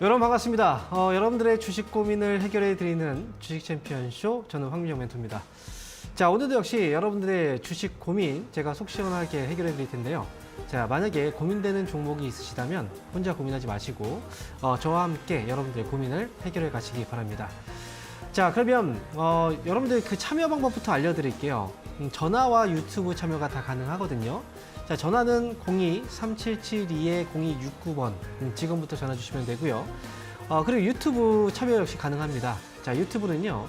여러분 반갑습니다. 여러분들의 주식 고민을 해결해 드리는 주식 챔피언쇼, 저는 황민영 멘토입니다. 자, 오늘도 역시 여러분들의 주식 고민 제가 속 시원하게 해결해 드릴 텐데요. 자, 만약에 고민되는 종목이 있으시다면 혼자 고민하지 마시고 저와 함께 여러분들의 고민을 해결해 가시기 바랍니다. 자, 그러면 여러분들 그 참여 방법부터 알려드릴게요. 전화와 유튜브 참여가 다 가능하거든요. 자, 전화는 02-3772-0269번 지금부터 전화 주시면 되고요. 그리고 유튜브 참여 역시 가능합니다. 자, 유튜브는요,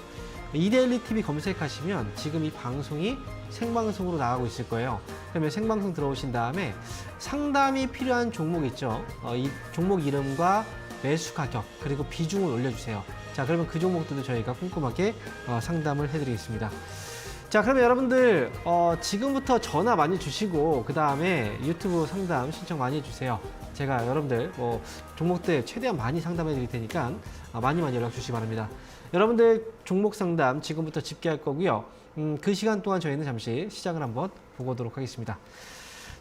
이데일리 TV 검색하시면 지금 이 방송이 생방송으로 나가고 있을 거예요. 그러면 생방송 들어오신 다음에 상담이 필요한 종목 있죠. 이 종목 이름과 매수 가격 그리고 비중을 올려주세요. 자, 그러면 그 종목들도 저희가 꼼꼼하게 상담을 해드리겠습니다. 자, 그러면 여러분들 지금부터 전화 많이 주시고 그 다음에 유튜브 상담 신청 많이 해주세요. 제가 여러분들 종목들 최대한 많이 상담해 드릴 테니까 많이 연락 주시기 바랍니다. 여러분들 종목 상담 지금부터 집계할 거고요. 그 시간 동안 저희는 잠시 시장을 한번 보고 오도록 하겠습니다.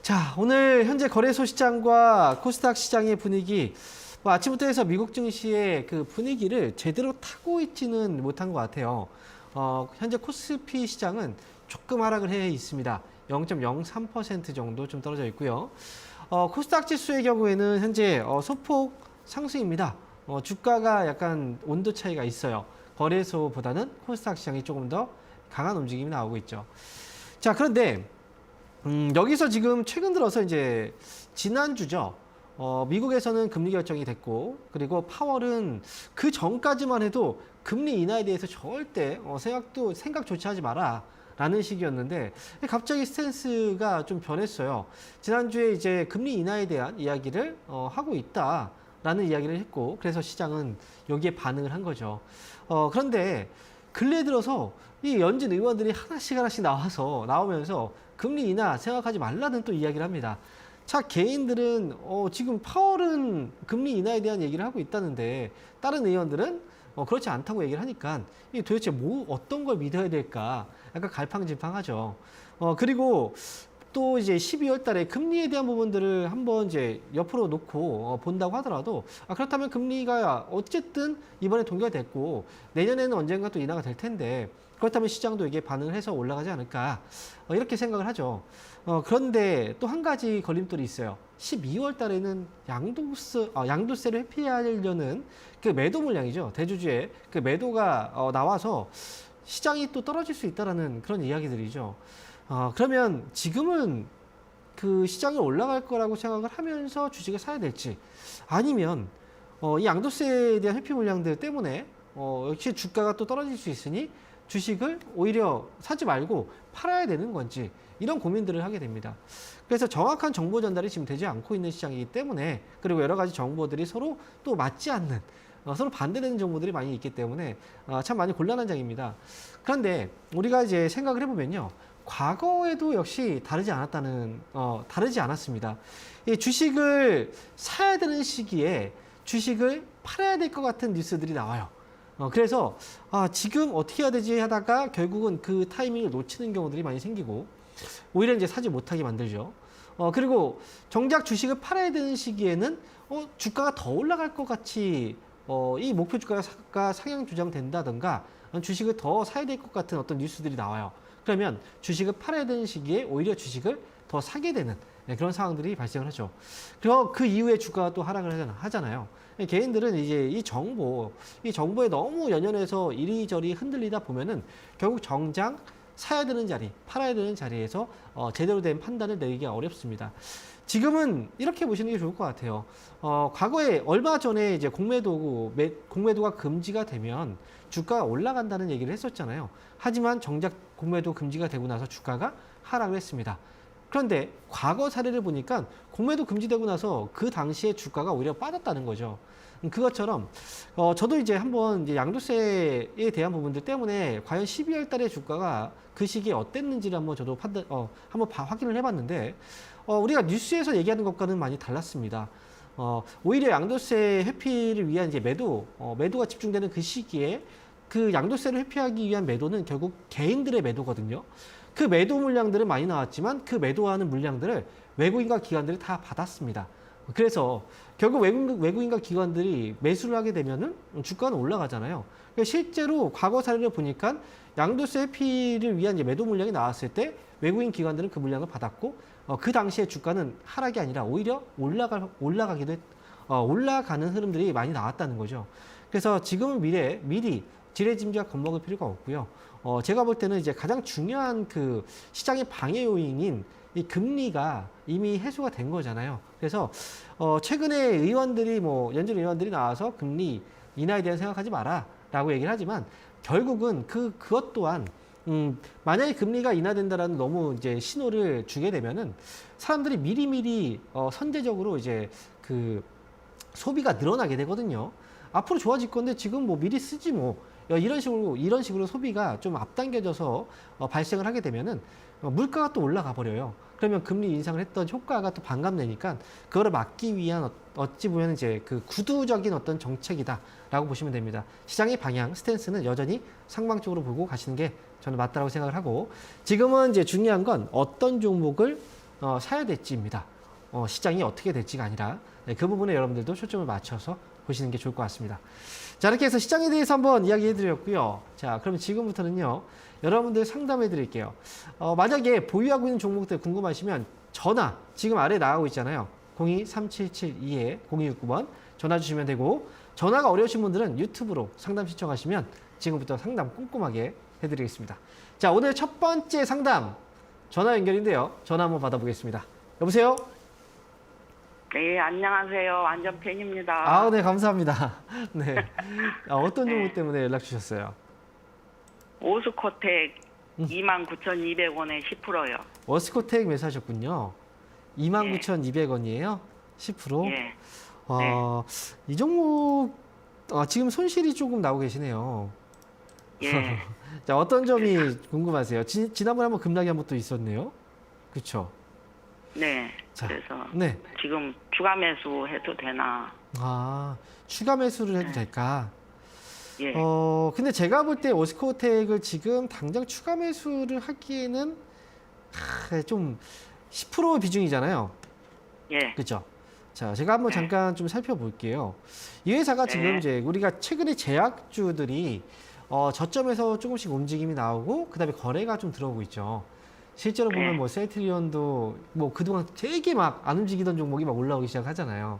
자, 오늘 현재 거래소 시장과 코스닥 시장의 분위기, 아침부터 해서 미국 증시의 그 분위기를 제대로 타고 있지는 못한 것 같아요. 현재 코스피 시장은 조금 하락을 해 있습니다. 0.03% 정도 좀 떨어져 있고요. 코스닥 지수의 경우에는 현재 소폭 상승입니다. 주가가 약간 온도 차이가 있어요. 거래소보다는 코스닥 시장이 조금 더 강한 움직임이 나오고 있죠. 자, 그런데 여기서 지금 최근 들어서 이제 지난주죠. 미국에서는 금리 결정이 됐고, 그리고 파월은 그 전까지만 해도 금리 인하에 대해서 절대 생각조차 하지 마라 라는 식이었는데, 갑자기 스탠스가 좀 변했어요. 지난주에 이제 금리 인하에 대한 이야기를 하고 있다 라는 이야기를 했고, 그래서 시장은 여기에 반응을 한 거죠. 그런데 근래 들어서 이 연준 의원들이 하나씩 나오면서 금리 인하 생각하지 말라는 또 이야기를 합니다. 자, 개인들은 지금 파월은 금리 인하에 대한 얘기를 하고 있다는데 다른 의원들은 그렇지 않다고 얘기를 하니까 이게 도대체 어떤 걸 믿어야 될까 약간 갈팡질팡하죠. 그리고 또 이제 12월 달에 금리에 대한 부분들을 한번 이제 옆으로 놓고 본다고 하더라도, 그렇다면 금리가 어쨌든 이번에 동결 됐고 내년에는 언젠가 또 인하가 될 텐데, 그렇다면 시장도 이게 반응을 해서 올라가지 않을까 이렇게 생각을 하죠. 그런데 또 한 가지 걸림돌이 있어요. 12월 달에는 양도세를 회피하려는 그 매도 물량이죠. 대주주의 그 매도가 나와서 시장이 또 떨어질 수 있다라는 그런 이야기들이죠. 그러면 지금은 그 시장이 올라갈 거라고 생각을 하면서 주식을 사야 될지, 아니면 이 양도세에 대한 회피 물량들 때문에 역시 주가가 또 떨어질 수 있으니 주식을 오히려 사지 말고 팔아야 되는 건지, 이런 고민들을 하게 됩니다. 그래서 정확한 정보 전달이 지금 되지 않고 있는 시장이기 때문에, 그리고 여러 가지 정보들이 서로 또 맞지 않는, 서로 반대되는 정보들이 많이 있기 때문에 참 많이 곤란한 장입니다. 그런데 우리가 이제 생각을 해보면요, 과거에도 역시 다르지 않았습니다. 이 주식을 사야 되는 시기에 주식을 팔아야 될 것 같은 뉴스들이 나와요. 그래서 지금 어떻게 해야 되지 하다가 결국은 그 타이밍을 놓치는 경우들이 많이 생기고, 오히려 이제 사지 못하게 만들죠. 그리고 정작 주식을 팔아야 되는 시기에는 주가가 더 올라갈 것 같이 이 목표 주가가 상향 조정된다던가 주식을 더 사야 될 것 같은 어떤 뉴스들이 나와요. 그러면 주식을 팔아야 되는 시기에 오히려 주식을 더 사게 되는 그런 상황들이 발생을 하죠. 그리고 그 이후에 주가가 또 하락을 하잖아요. 개인들은 이제 이 정보에 너무 연연해서 이리저리 흔들리다 보면은 결국 정작 사야 되는 자리, 팔아야 되는 자리에서 제대로 된 판단을 내리기가 어렵습니다. 지금은 이렇게 보시는 게 좋을 것 같아요. 과거에 얼마 전에 이제 공매도가 금지가 되면 주가가 올라간다는 얘기를 했었잖아요. 하지만 정작 공매도 금지가 되고 나서 주가가 하락을 했습니다. 그런데 과거 사례를 보니까 공매도 금지되고 나서 그 당시에 주가가 오히려 빠졌다는 거죠. 그것처럼 저도 이제 한번 이제 양도세에 대한 부분들 때문에 과연 12월 달에 주가가 그 시기에 어땠는지를 한번 저도 한번 확인을 해봤는데, 우리가 뉴스에서 얘기하는 것과는 많이 달랐습니다. 오히려 양도세 회피를 위한 이제 매도가 집중되는 그 시기에 그 양도세를 회피하기 위한 매도는 결국 개인들의 매도거든요. 그 매도 물량들은 많이 나왔지만 그 매도하는 물량들을 외국인과 기관들이 다 받았습니다. 그래서 결국 외국인과 기관들이 매수를 하게 되면은 주가는 올라가잖아요. 그러니까 실제로 과거 사례를 보니까 양도세 회피를 위한 이제 매도 물량이 나왔을 때 외국인 기관들은 그 물량을 받았고 그 당시에 주가는 하락이 아니라 오히려 올라가는 흐름들이 많이 나왔다는 거죠. 그래서 지금은 미리 지레짐작 겁먹을 필요가 없고요. 제가 볼 때는 이제 가장 중요한 그 시장의 방해 요인인 이 금리가 이미 해소가 된 거잖아요. 그래서 최근에 의원들이 연준 의원들이 나와서 금리 인하에 대한 생각하지 마라라고 얘기를 하지만 결국은 그것 또한 만약에 금리가 인하된다라는 너무 이제 신호를 주게 되면은 사람들이 미리미리 선제적으로 이제 그 소비가 늘어나게 되거든요. 앞으로 좋아질 건데 지금 미리 쓰지 이런 식으로 소비가 좀 앞당겨져서 발생을 하게 되면은 물가가 또 올라가 버려요. 그러면 금리 인상을 했던 효과가 또 반감되니까 그거를 막기 위한 어찌 보면 이제 그 구두적인 어떤 정책이다라고 보시면 됩니다. 시장의 방향, 스탠스는 여전히 상방적으로 보고 가시는 게 저는 맞다라고 생각을 하고 지금은 이제 중요한 건 어떤 종목을 사야 될지입니다. 시장이 어떻게 될지가 아니라 그 부분에 여러분들도 초점을 맞춰서 보시는 게 좋을 것 같습니다. 자, 이렇게 해서 시장에 대해서 한번 이야기해 드렸고요. 자, 그럼 지금부터는요. 여러분들 상담해 드릴게요. 만약에 보유하고 있는 종목들 궁금하시면 전화 지금 아래 나가고 있잖아요. 02-3772-0269번 전화 주시면 되고 전화가 어려우신 분들은 유튜브로 상담 신청하시면 지금부터 상담 꼼꼼하게 해드리겠습니다. 자, 오늘 첫 번째 상담 전화 연결인데요. 전화 한번 받아보겠습니다. 여보세요? 네, 안녕하세요. 완전 팬입니다. 네, 감사합니다. 네. 어떤 종목 때문에 연락 주셨어요? 오스코텍 29,200원에 10%요. 워스코텍 매수하셨군요. 29,200원이에요? 10%? 예. 이 종목, 지금 손실이 조금 나오고 계시네요. 예. 자, 어떤 점이 궁금하세요? 지난번에 한번 급락이 한번 또 있었네요. 그쵸? 네. 자, 그래서 네. 지금 추가 매수 해도 되나? 추가 매수를 해도 될까? 예. 근데 제가 볼 때 오스코텍을 지금 당장 추가 매수를 하기에는 좀 10% 비중이잖아요. 예. 그죠? 자, 제가 한번 잠깐 좀 살펴볼게요. 이 회사가 지금 이제 우리가 최근에 제약주들이 저점에서 조금씩 움직임이 나오고 그다음에 거래가 좀 들어오고 있죠. 실제로 보면 셀트리온도 그동안 되게 막 안 움직이던 종목이 막 올라오기 시작하잖아요.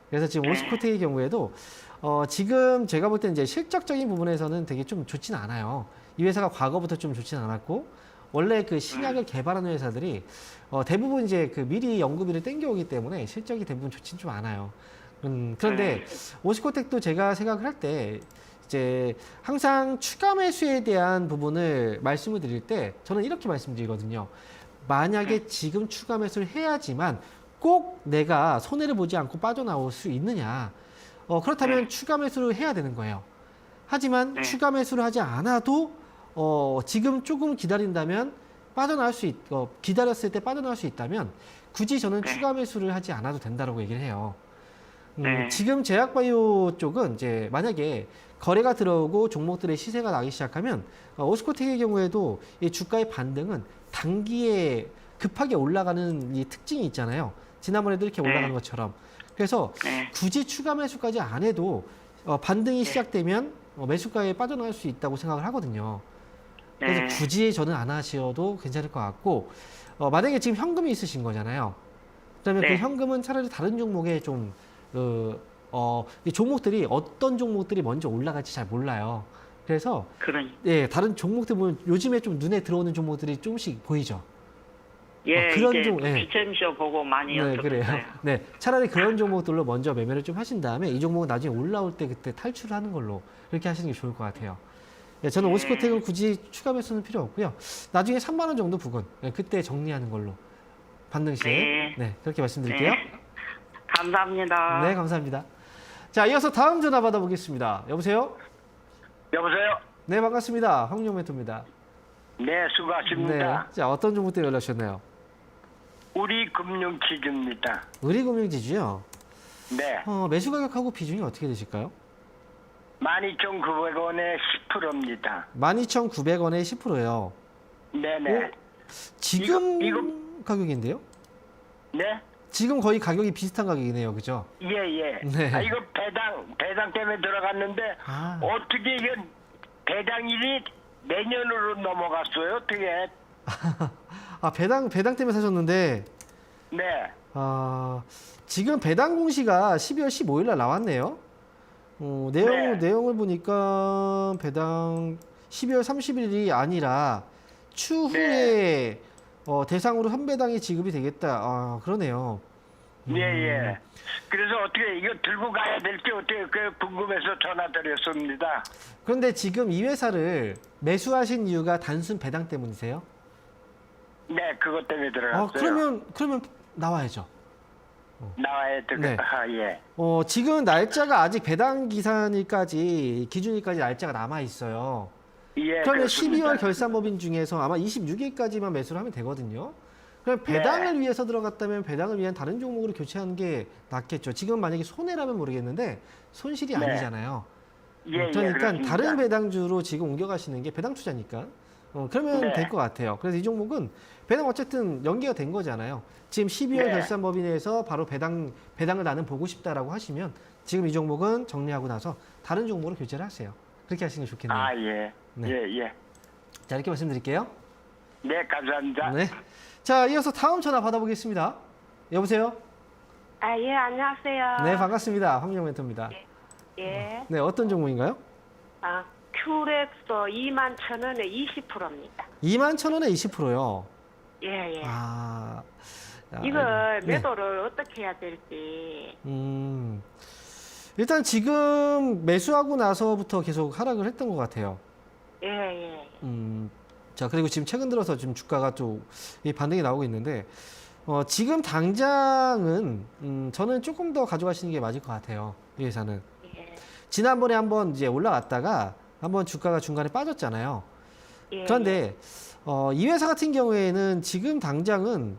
그래서 지금 오스코텍의 경우에도 지금 제가 볼 때 이제 실적적인 부분에서는 되게 좀 좋지는 않아요. 이 회사가 과거부터 좀 좋지는 않았고 원래 그 신약을 개발하는 회사들이 대부분 이제 그 미리 연구비를 땡겨오기 때문에 실적이 대부분 좋지는 좀 않아요. 그런데 오스코텍도 제가 생각을 할 때 이제 항상 추가 매수에 대한 부분을 말씀을 드릴 때 저는 이렇게 말씀드리거든요. 만약에 지금 추가 매수를 해야지만 꼭 내가 손해를 보지 않고 빠져나올 수 있느냐. 그렇다면 추가 매수를 해야 되는 거예요. 하지만 추가 매수를 하지 않아도 지금 조금 기다린다면 기다렸을 때 빠져나올 수 있다면 굳이 저는 추가 매수를 하지 않아도 된다고 얘기를 해요. 지금 제약바이오 쪽은 이제 만약에 거래가 들어오고 종목들의 시세가 나기 시작하면 오스코텍의 경우에도 이 주가의 반등은 단기에 급하게 올라가는 이 특징이 있잖아요. 지난번에도 이렇게 올라가는 것처럼. 그래서 굳이 추가 매수까지 안 해도 반등이 시작되면 매수가에 빠져나갈 수 있다고 생각을 하거든요. 그래서 굳이 저는 안 하셔도 괜찮을 것 같고 만약에 지금 현금이 있으신 거잖아요. 그러면 그 현금은 차라리 다른 종목에 좀 이 종목들이 어떤 종목들이 먼저 올라갈지 잘 몰라요. 그래서 다른 종목들 보면 요즘에 좀 눈에 들어오는 종목들이 조금씩 보이죠. 그런 종목 비천쇼 보고 많이 여쭤봤어요. 그래요. 네, 차라리 그런 종목들로 먼저 매매를 좀 하신 다음에 이 종목은 나중에 올라올 때 그때 탈출을 하는 걸로 그렇게 하시는 게 좋을 것 같아요. 저는 오스코텍은 굳이 추가 매수는 필요 없고요. 나중에 3만 원 정도 부근 그때 정리하는 걸로 반등 시에 그렇게 말씀드릴게요. 감사합니다. 네, 감사합니다. 자, 이어서 다음 전화 받아보겠습니다. 여보세요? 여보세요? 네, 반갑습니다. 황용멘토입니다. 네, 수고하십니다. 자, 어떤 종목 때문에 연락 주셨나요? 우리금융지주입니다. 우리금융지주요? 네. 매수 가격하고 비중이 어떻게 되실까요? 12,900원에 10%입니다. 12,900원에 10%예요. 네네. 지금 이거 가격인데요? 네? 지금 거의 가격이 비슷한 가격이네요. 그죠? 예, 예. 네. 아, 이거 배당 때문에 들어갔는데, 아. 어떻게 이게 배당일이 내년으로 넘어갔어요? 어떻게? 아, 배당 때문에 사셨는데, 네. 지금 배당 공시가 12월 15일 날 나왔네요. 네. 내용을 보니까 배당 12월 30일이 아니라 추후에 대상으로 선배당이 지급이 되겠다. 아, 그러네요. 예, 예. 그래서 어떻게 이거 들고 가야 될지 어떻게 궁금해서 전화드렸습니다. 그런데 지금 이 회사를 매수하신 이유가 단순 배당 때문이세요? 네, 그것 때문에 들어갔어요. 그러면 나와야죠. 나와야 될 네. 예. 지금 날짜가 아직 배당 기준일까지 날짜가 남아 있어요. 예, 그러면 그렇습니다. 12월 결산법인 중에서 아마 26일까지만 매수를 하면 되거든요. 그럼 배당을 위해서 들어갔다면 배당을 위한 다른 종목으로 교체하는 게 낫겠죠. 지금 만약에 손해라면 모르겠는데 손실이 네. 아니잖아요. 예, 예, 그러니까 그렇습니다. 다른 배당주로 지금 옮겨가시는 게 배당 투자니까. 그러면 네. 될 것 같아요. 그래서 이 종목은 배당 어쨌든 연계가 된 거잖아요. 지금 12월 네. 결산법인에서 바로 배당을 나는 보고 싶다라고 하시면 지금 이 종목은 정리하고 나서 다른 종목으로 교체를 하세요. 그렇게 하시는 게 좋겠네요. 아, 예. 네. 예, 예. 자, 이렇게 말씀드릴게요. 네, 감사합니다. 네. 자, 이어서 다음 전화 받아보겠습니다. 여보세요? 아, 예, 안녕하세요. 네, 반갑습니다. 황민영 멘토입니다. 예. 네, 어떤 종목인가요? 아, 큐렉소 21,000원에 20%입니다. 21,000원에 20%요. 예, 예. 아, 이걸 네. 매도를 어떻게 해야 될지. 일단 지금 매수하고 나서부터 계속 하락을 했던 것 같아요. 예, 예. 자, 그리고 지금 최근 들어서 지금 주가가 좀 이 반등이 나오고 있는데, 지금 당장은, 저는 조금 더 가져가시는 게 맞을 것 같아요. 이 회사는. 예. 지난번에 한번 이제 올라갔다가 한번 주가가 중간에 빠졌잖아요. 예. 그런데, 이 회사 같은 경우에는 지금 당장은,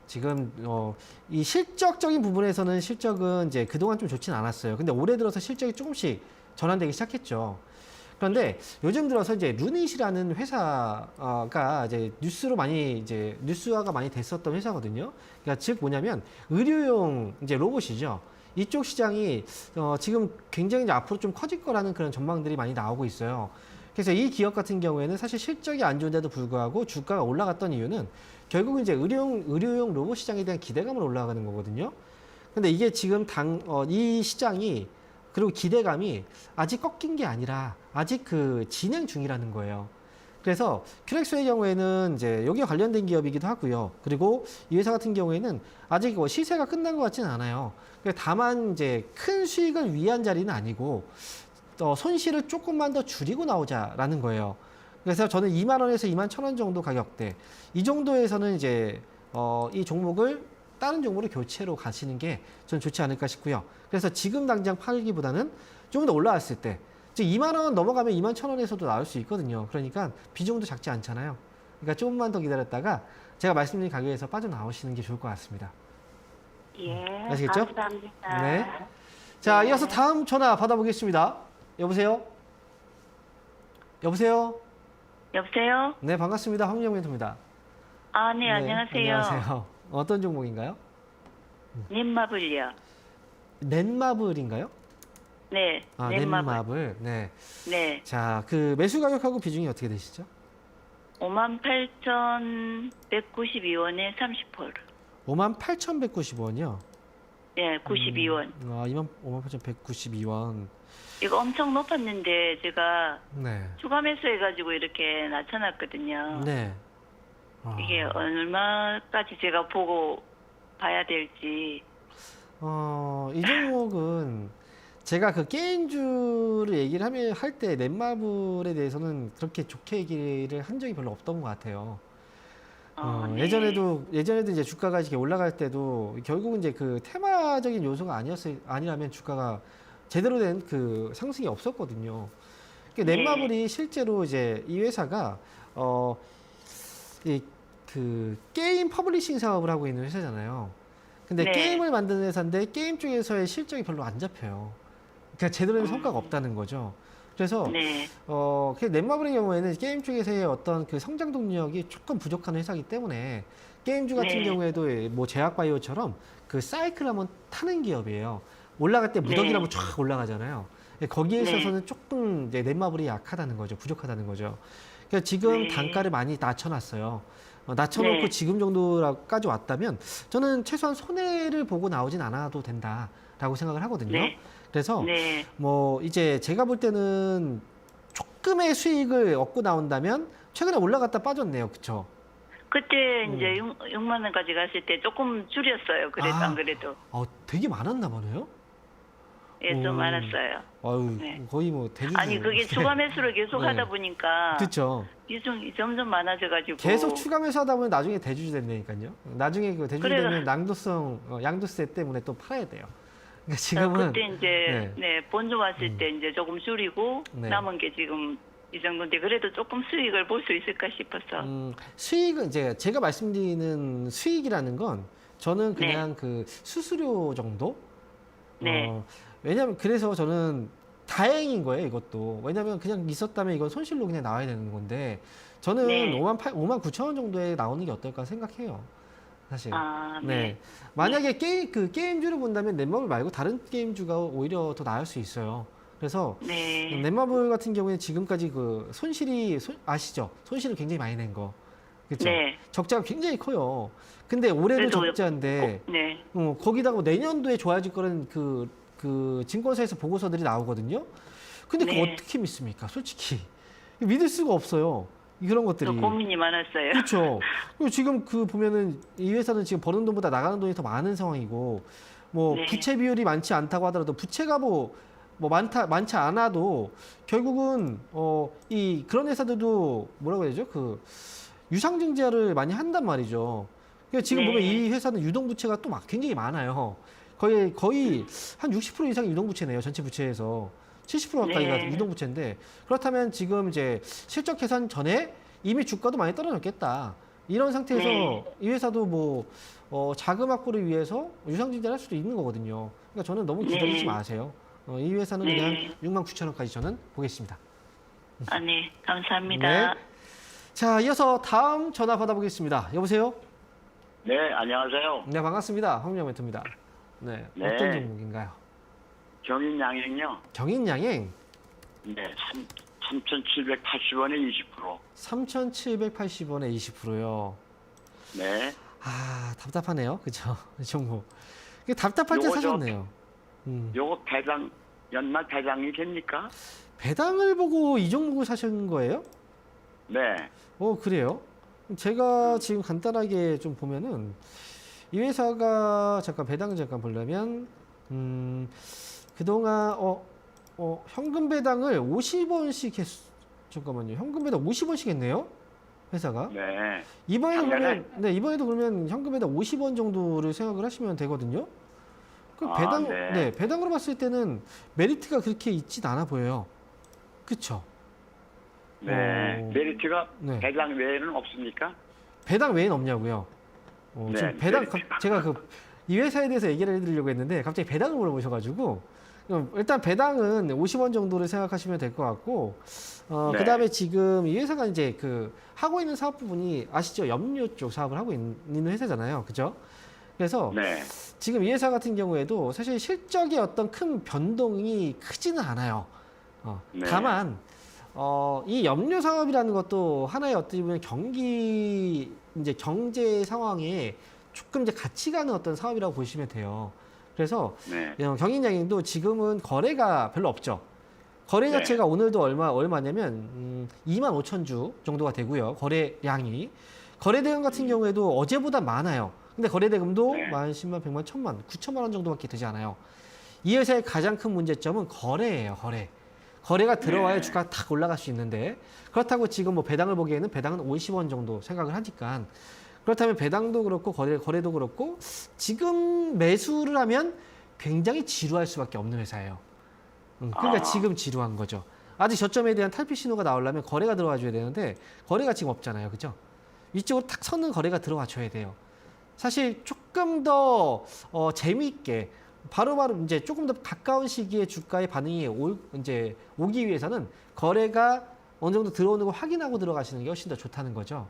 지금, 이 실적적인 부분에서는 실적은 이제 그동안 좀 좋진 않았어요. 근데 올해 들어서 실적이 조금씩 전환되기 시작했죠. 그런데 요즘 들어서 이제 루닛이라는 회사가 이제 뉴스화가 많이 됐었던 회사거든요. 그러니까 즉 뭐냐면 의료용 이제 로봇이죠. 이쪽 시장이 지금 굉장히 이제 앞으로 좀 커질 거라는 그런 전망들이 많이 나오고 있어요. 그래서 이 기업 같은 경우에는 사실 실적이 안 좋은데도 불구하고 주가가 올라갔던 이유는 결국은 이제 의료용 로봇 시장에 대한 기대감으로 올라가는 거거든요. 근데 이게 지금 이 시장이 그리고 기대감이 아직 꺾인 게 아니라 아직 그 진행 중이라는 거예요. 그래서 큐렉소의 경우에는 이제 여기에 관련된 기업이기도 하고요. 그리고 이 회사 같은 경우에는 아직 시세가 끝난 것 같지는 않아요. 다만 이제 큰 수익을 위한 자리는 아니고 손실을 조금만 더 줄이고 나오자라는 거예요. 그래서 저는 2만 원에서 2만 1천 원 정도 가격대 이 정도에서는 이제 이 종목을 다른 종목으로 교체로 가시는 게 전 좋지 않을까 싶고요. 그래서 지금 당장 팔기보다는 좀 더 올라왔을 때, 즉 2만 원 넘어가면 2만 1천 원에서도 나올 수 있거든요. 그러니까 비중도 작지 않잖아요. 그러니까 조금만 더 기다렸다가 제가 말씀드린 가격에서 빠져나오시는 게 좋을 것 같습니다. 예. 아시겠죠? 감사합니다. 네. 자, 네. 이어서 다음 전화 받아보겠습니다. 여보세요? 여보세요? 여보세요? 네, 반갑습니다. 황민영 멘토입니다. 아, 네, 안녕하세요. 안녕하세요. 어떤 종목인가요? 넷마블이요. 넷마블인가요? 네, 아, 넷마블. 넷마블. 네. 네, 자, 그 매수 가격하고 비중이 어떻게 되시죠? 58,192원에 30%. 58,190원이요. 네, 92원. 58,192원. 이거 엄청 높았는데 제가 네. 추가 매수해가지고 이렇게 낮춰놨거든요. 네. 아, 이게 얼마까지 제가 보고 봐야 될지. 이 종목은 제가 그 게임주를 얘기를 할 때 넷마블에 대해서는 그렇게 좋게 얘기를 한 적이 별로 없던 것 같아요. 네. 예전에도 이제 주가가 이렇게 올라갈 때도 결국은 이제 그 테마적인 요소가 아니라면 주가가 제대로 된 그 상승이 없었거든요. 그러니까 넷마블이 실제로 이제 이 회사가 그 게임 퍼블리싱 사업을 하고 있는 회사잖아요. 근데 네. 게임을 만드는 회사인데 게임 쪽에서의 실적이 별로 안 잡혀요. 그러니까 제대로 된 성과가 없다는 거죠. 그래서 네, 넷마블의 경우에는 게임 쪽에서의 어떤 그 성장 동력이 조금 부족한 회사이기 때문에 게임주 같은 네. 경우에도 뭐 제약바이오처럼 그 사이클을 한번 타는 기업이에요. 올라갈 때 무더기라고 쫙 올라가잖아요. 거기에 네. 있어서는 조금 이제 넷마블이 약하다는 거죠. 부족하다는 거죠. 그러니까 지금 네. 단가를 많이 낮춰놨어요. 낮춰놓고 네. 지금 정도까지 왔다면 저는 최소한 손해를 보고 나오진 않아도 된다라고 생각을 하거든요. 네. 그래서 네. 뭐 이제 제가 볼 때는 조금의 수익을 얻고 나온다면 최근에 올라갔다 빠졌네요. 그쵸? 그때 이제 6만 원까지 갔을 때 조금 줄였어요. 그래도 아. 안 그래도. 되게 많았나 보네요. 예, 좀 오. 많았어요. 아유, 네. 거의 뭐 대주주. 아니 그게 추가 매수를 계속 네. 하다 보니까 그렇죠. 비중이 점점 많아져가지고 계속 추가 매수하다 보면 나중에 대주주 된다니까요. 나중에 그 대주주 그래가- 되면 낭도성, 양도세 때문에 또 팔아야 돼요. 그러니까 아, 지금은 그때 이제 네. 본전 왔을 때 이제 조금 줄이고 네. 남은 게 지금 이 정도인데 그래도 조금 수익을 볼 수 있을까 싶어서. 수익은 이제 제가 말씀드리는 수익이라는 건 저는 그냥 그 수수료 정도. 네. 왜냐면 그래서 저는 다행인 거예요, 이것도. 왜냐면 그냥 있었다면 이건 손실로 그냥 나와야 되는 건데 저는 네. 5만 9천 원 정도에 나오는 게 어떨까 생각해요. 사실. 아, 네. 네. 만약에 넷마블 본다면 넷마블 말고 다른 게임주가 오히려 더 나을 수 있어요. 그래서 네. 넷마블 같은 경우에 지금까지 그 아시죠? 손실을 굉장히 많이 낸 거. 그렇죠? 네. 적자가 굉장히 커요. 근데 올해도 그래도 적자인데 네. 거기다가 내년도에 좋아질 거라는 그 증권사에서 보고서들이 나오거든요. 근데 그거 네. 어떻게 믿습니까? 솔직히 믿을 수가 없어요. 그런 것들이. 또 고민이 많았어요. 그렇죠. 그리고 지금 그 보면은 이 회사는 지금 버는 돈보다 나가는 돈이 더 많은 상황이고, 뭐 네. 부채 비율이 많지 않다고 하더라도 부채가 뭐 많지 않아도 결국은 이 그런 회사들도 뭐라고 해야 되죠? 그 유상증자를 많이 한단 말이죠. 그러니까 지금 네. 보면 이 회사는 유동부채가 또 굉장히 많아요. 거의 한 60% 이상이 유동부채네요. 전체 부채에서 70% 가까이가 네. 유동부채인데 그렇다면 지금 이제 실적 계산 전에 이미 주가도 많이 떨어졌겠다. 이런 상태에서 네. 이 회사도 뭐 자금 확보를 위해서 유상증자를 할 수도 있는 거거든요. 그러니까 저는 너무 기다리지 네. 마세요. 이 회사는 네. 그냥 6만 9천 원까지 저는 보겠습니다. 아, 네. 감사합니다. 네. 자, 이어서 다음 전화 받아보겠습니다. 여보세요? 네, 안녕하세요. 네, 반갑습니다. 황명 멘토입니다. 네, 네. 어떤 종목인가요? 경인 양행요. 경인양행 네, 3,780원에 20%. 3,780원에 20%요. 네. 아, 답답하네요. 그죠? 이 종목. 이게 답답할 때 요거 저- 사셨네요. 요거 연말 배당이 됩니까? 배당을 보고 이 종목을 사신 거예요? 네. 그래요? 제가 지금 간단하게 좀 보면은 이 회사가 잠깐 배당 잠깐 보려면 그동안 현금 배당을 50원씩 잠깐만요. 현금 배당 50원씩 했네요. 회사가. 네. 이번에도 그러면 현금 배당 50원 정도를 생각을 하시면 되거든요. 그 아, 네. 배당으로 봤을 때는 메리트가 그렇게 있진 않아 보여요. 그쵸? 네. 메리트가 네. 배당 외에는 없습니까? 배당 외에는 없냐고요? 네, 지금 배당 메리트가. 제가 이 회사에 대해서 얘기를 해드리려고 했는데 갑자기 배당을 물어보셔가지고 일단 배당은 50원 정도를 생각하시면 될 것 같고 네. 그다음에 지금 이 회사가 이제 그 하고 있는 사업 부분이 아시죠? 염료 쪽 사업을 하고 있는 회사잖아요, 그죠? 그래서 네. 지금 이 회사 같은 경우에도 사실 실적의 어떤 큰 변동이 크지는 않아요. 네. 다만 이 염료 사업이라는 것도 하나의 어떻게 보면 경제 상황에 조금 이제 같이 가는 어떤 사업이라고 보시면 돼요. 그래서 네. 경인양행도 지금은 거래가 별로 없죠. 거래 네. 자체가 오늘도 얼마냐면 2만 5천 주 정도가 되고요. 거래량이. 거래대금 같은 경우에도 어제보다 많아요. 근데 거래대금도 네. 10만, 100만, 1000만, 9천만 원 정도밖에 되지 않아요. 이 회사의 가장 큰 문제점은 거래예요. 거래가 들어와야 네. 주가가 탁 올라갈 수 있는데 그렇다고 지금 뭐 배당을 보기에는 배당은 50원 정도 생각을 하니까 그렇다면 배당도 그렇고 거래도 그렇고 지금 매수를 하면 굉장히 지루할 수밖에 없는 회사예요. 그러니까 지금 지루한 거죠. 아직 저점에 대한 탈피 신호가 나오려면 거래가 들어와 줘야 되는데 거래가 지금 없잖아요. 그죠? 이쪽으로 탁 서는 거래가 들어와 줘야 돼요. 사실 조금 더 재미있게 바로바로 이제 조금 더 가까운 시기에 주가의 반응이 오기 위해서는 거래가 어느 정도 들어오는 걸 확인하고 들어가시는 게 훨씬 더 좋다는 거죠.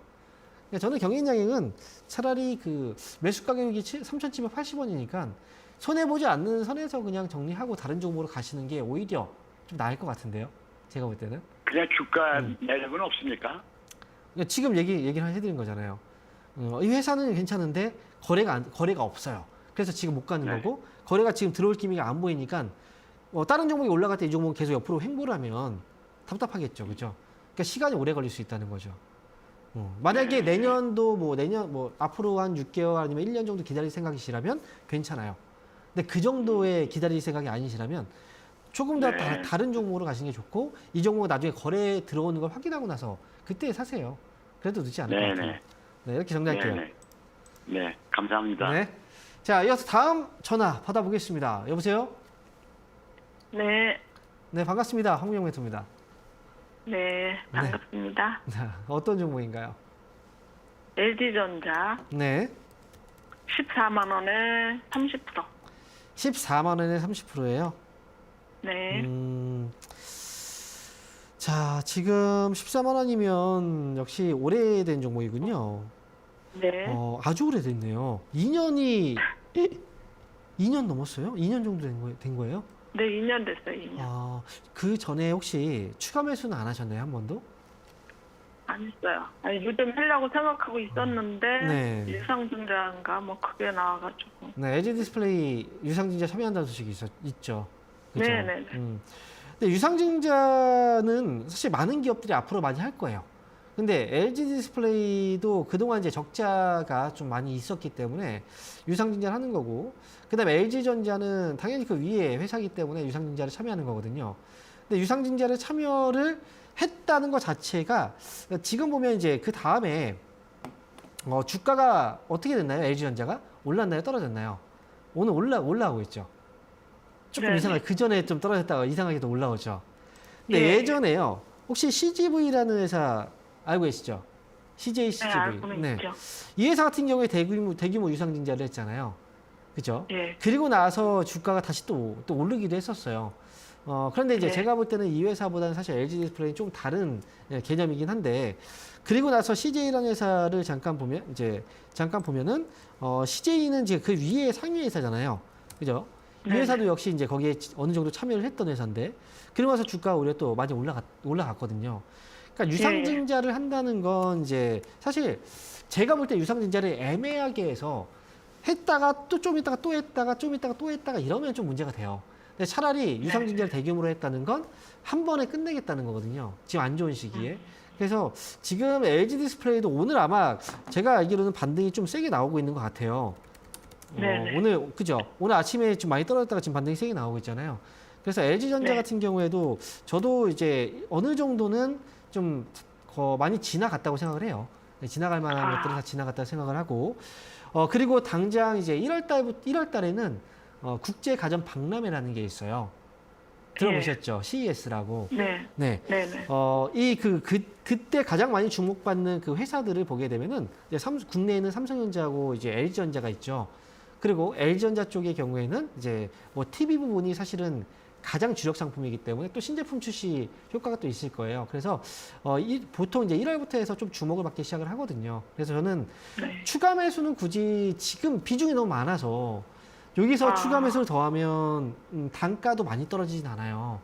그러니까 저는 경인양행은 차라리 그 매수 가격이 3,780원이니까 손해보지 않는 선에서 그냥 정리하고 다른 종목으로 가시는 게 오히려 좀 나을 것 같은데요. 제가 볼 때는. 그냥 주가 매력은 없습니까? 그러니까 지금 얘기를 해드린 거잖아요. 이 회사는 괜찮은데 거래가 없어요. 그래서 지금 못 가는 네. 거고 거래가 지금 들어올 기미가 안 보이니까 다른 종목이 올라갈 때 이 종목은 계속 옆으로 횡보를 하면 답답하겠죠, 그죠? 그러니까 시간이 오래 걸릴 수 있다는 거죠. 만약에 내년도 앞으로 한 6개월 아니면 1년 정도 기다릴 생각이시라면 괜찮아요. 근데 그 정도의 기다릴 생각이 아니시라면 조금 더 네. 다른 종목으로 가시는 게 좋고 이 종목은 나중에 거래 들어오는 걸 확인하고 나서 그때 사세요. 그래도 늦지 않을 것 네, 같아요. 네. 네, 이렇게 정리할게요. 네, 네. 네, 감사합니다. 네. 자, 이어서 다음 전화 받아보겠습니다. 여보세요? 네, 네, 반갑습니다. 황민영 멘토입니다. 네, 반갑습니다. 어떤 종목인가요? LG전자 네. 14만 원에 30%. 14만 원에 30%예요. 네, 자, 지금 14만 원이면 역시 오래된 종목이군요. 네, 아주 오래됐네요. 2년 넘었어요? 2년 정도 된 거예요? 네, 2년 됐어요, 2년. 그 전에 혹시 추가 매수는 안 하셨나요, 한 번도? 안 했어요. 아니, 요즘 하려고 생각하고 있었는데, 네. 유상증자인가, 뭐, 그게 나와가지고. 네, LG 디스플레이 유상증자 참여한다는 소식이 있죠. 그죠? 네네네. 근데 유상증자는 사실 많은 기업들이 앞으로 많이 할 거예요. 근데 LG 디스플레이도 그동안 이제 적자가 좀 많이 있었기 때문에 유상증자를 하는 거고, 그 다음에 LG전자는 당연히 그 위에 회사이기 때문에 유상증자를 참여하는 거거든요. 근데 유상증자를 참여를 했다는 것 자체가 지금 보면 이제 그 다음에 주가가 어떻게 됐나요? LG전자가 올랐나요? 떨어졌나요? 오늘 올라오고 있죠. 조금 네네. 이상하게 그 전에 좀 떨어졌다가 이상하게도 올라오죠. 근데 예. 예전에요. 혹시 CGV라는 회사 알고 계시죠? CJ 네, CGV. 알고는 있죠. 이 회사 같은 경우에 대규모 유상증자를 했잖아요. 그죠? 예. 그리고 나서 주가가 다시 또 오르기도 했었어요. 그런데 이제 네. 제가 볼 때는 이 회사보다는 사실 LG 디스플레이는 좀 다른 개념이긴 한데, 그리고 나서 CJ라는 회사를 잠깐 보면은, CJ는 이제 그 위에 상위 회사잖아요. 그죠? 이 네네. 회사도 역시 이제 거기에 어느 정도 참여를 했던 회사인데, 그러고 나서 주가가 오히려 또 많이 올라갔거든요. 그러니까 유상증자를 한다는 건 이제 사실 제가 볼 때 유상증자를 애매하게 해서 했다가 또 좀 있다가 또 했다가 좀 있다가 또 했다가 이러면 좀 문제가 돼요. 근데 차라리 유상증자를 대규모로 했다는 건 한 번에 끝내겠다는 거거든요. 지금 안 좋은 시기에. 그래서 지금 LG 디스플레이도 오늘 아마 제가 알기로는 반등이 좀 세게 나오고 있는 것 같아요. 네네. 오늘 그죠? 오늘 아침에 좀 많이 떨어졌다가 지금 반등이 세게 나오고 있잖아요. 그래서 LG전자 네. 같은 경우에도 저도 이제 어느 정도는 좀 많이 지나갔다고 생각을 해요. 네, 지나갈 만한 것들은 다 지나갔다고 생각을 하고, 그리고 당장 이제 1월 달에는 국제 가전 박람회라는 게 있어요. 들어보셨죠? CES라고. 네. 네. 네네. 그때 가장 많이 주목받는 그 회사들을 보게 되면은 이제 국내에는 삼성전자하고 이제 LG전자가 있죠. 그리고 LG전자 쪽의 경우에는 이제 뭐 TV 부분이 사실은 가장 주력 상품이기 때문에 또 신제품 출시 효과가 또 있을 거예요. 그래서 보통 이제 1월부터 해서 좀 주목을 받기 시작을 하거든요. 그래서 저는 네. 추가 매수는 굳이 지금 비중이 너무 많아서 여기서 추가 매수를 더하면 단가도 많이 떨어지진 않아요.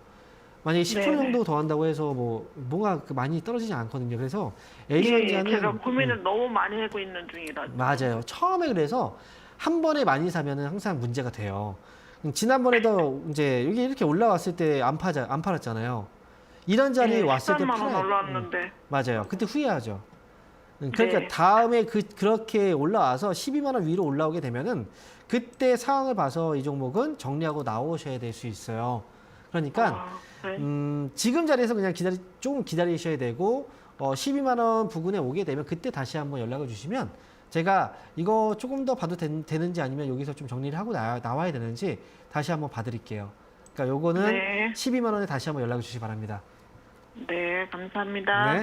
만약에 10% 네네. 정도 더한다고 해서 뭔가 많이 떨어지지 않거든요. 그래서 예, LG전자는 제가 고민을 너무 많이 하고 있는 중이라. 맞아요. 처음에 그래서 한 번에 많이 사면은 항상 문제가 돼요. 지난번에도 이제 여기 이렇게 올라왔을 때 안 팔았잖아요. 이런 자리에 왔을 때 13만 원 팔아야 올랐는데. 맞아요. 그때 후회하죠. 그러니까 네. 다음에 그렇게 올라와서 12만 원 위로 올라오게 되면은 그때 상황을 봐서 이 종목은 정리하고 나오셔야 될 수 있어요. 그러니까 네. 지금 자리에서 그냥 조금 기다리셔야 되고 12만 원 부근에 오게 되면 그때 다시 한번 연락을 주시면 제가 이거 조금 더 봐도 되는지 아니면 여기서 좀 정리를 하고 나와야 되는지 다시 한번 봐드릴게요. 그러니까 요거는 네. 12만 원에 다시 한번 연락을 주시기 바랍니다. 네, 감사합니다. 네.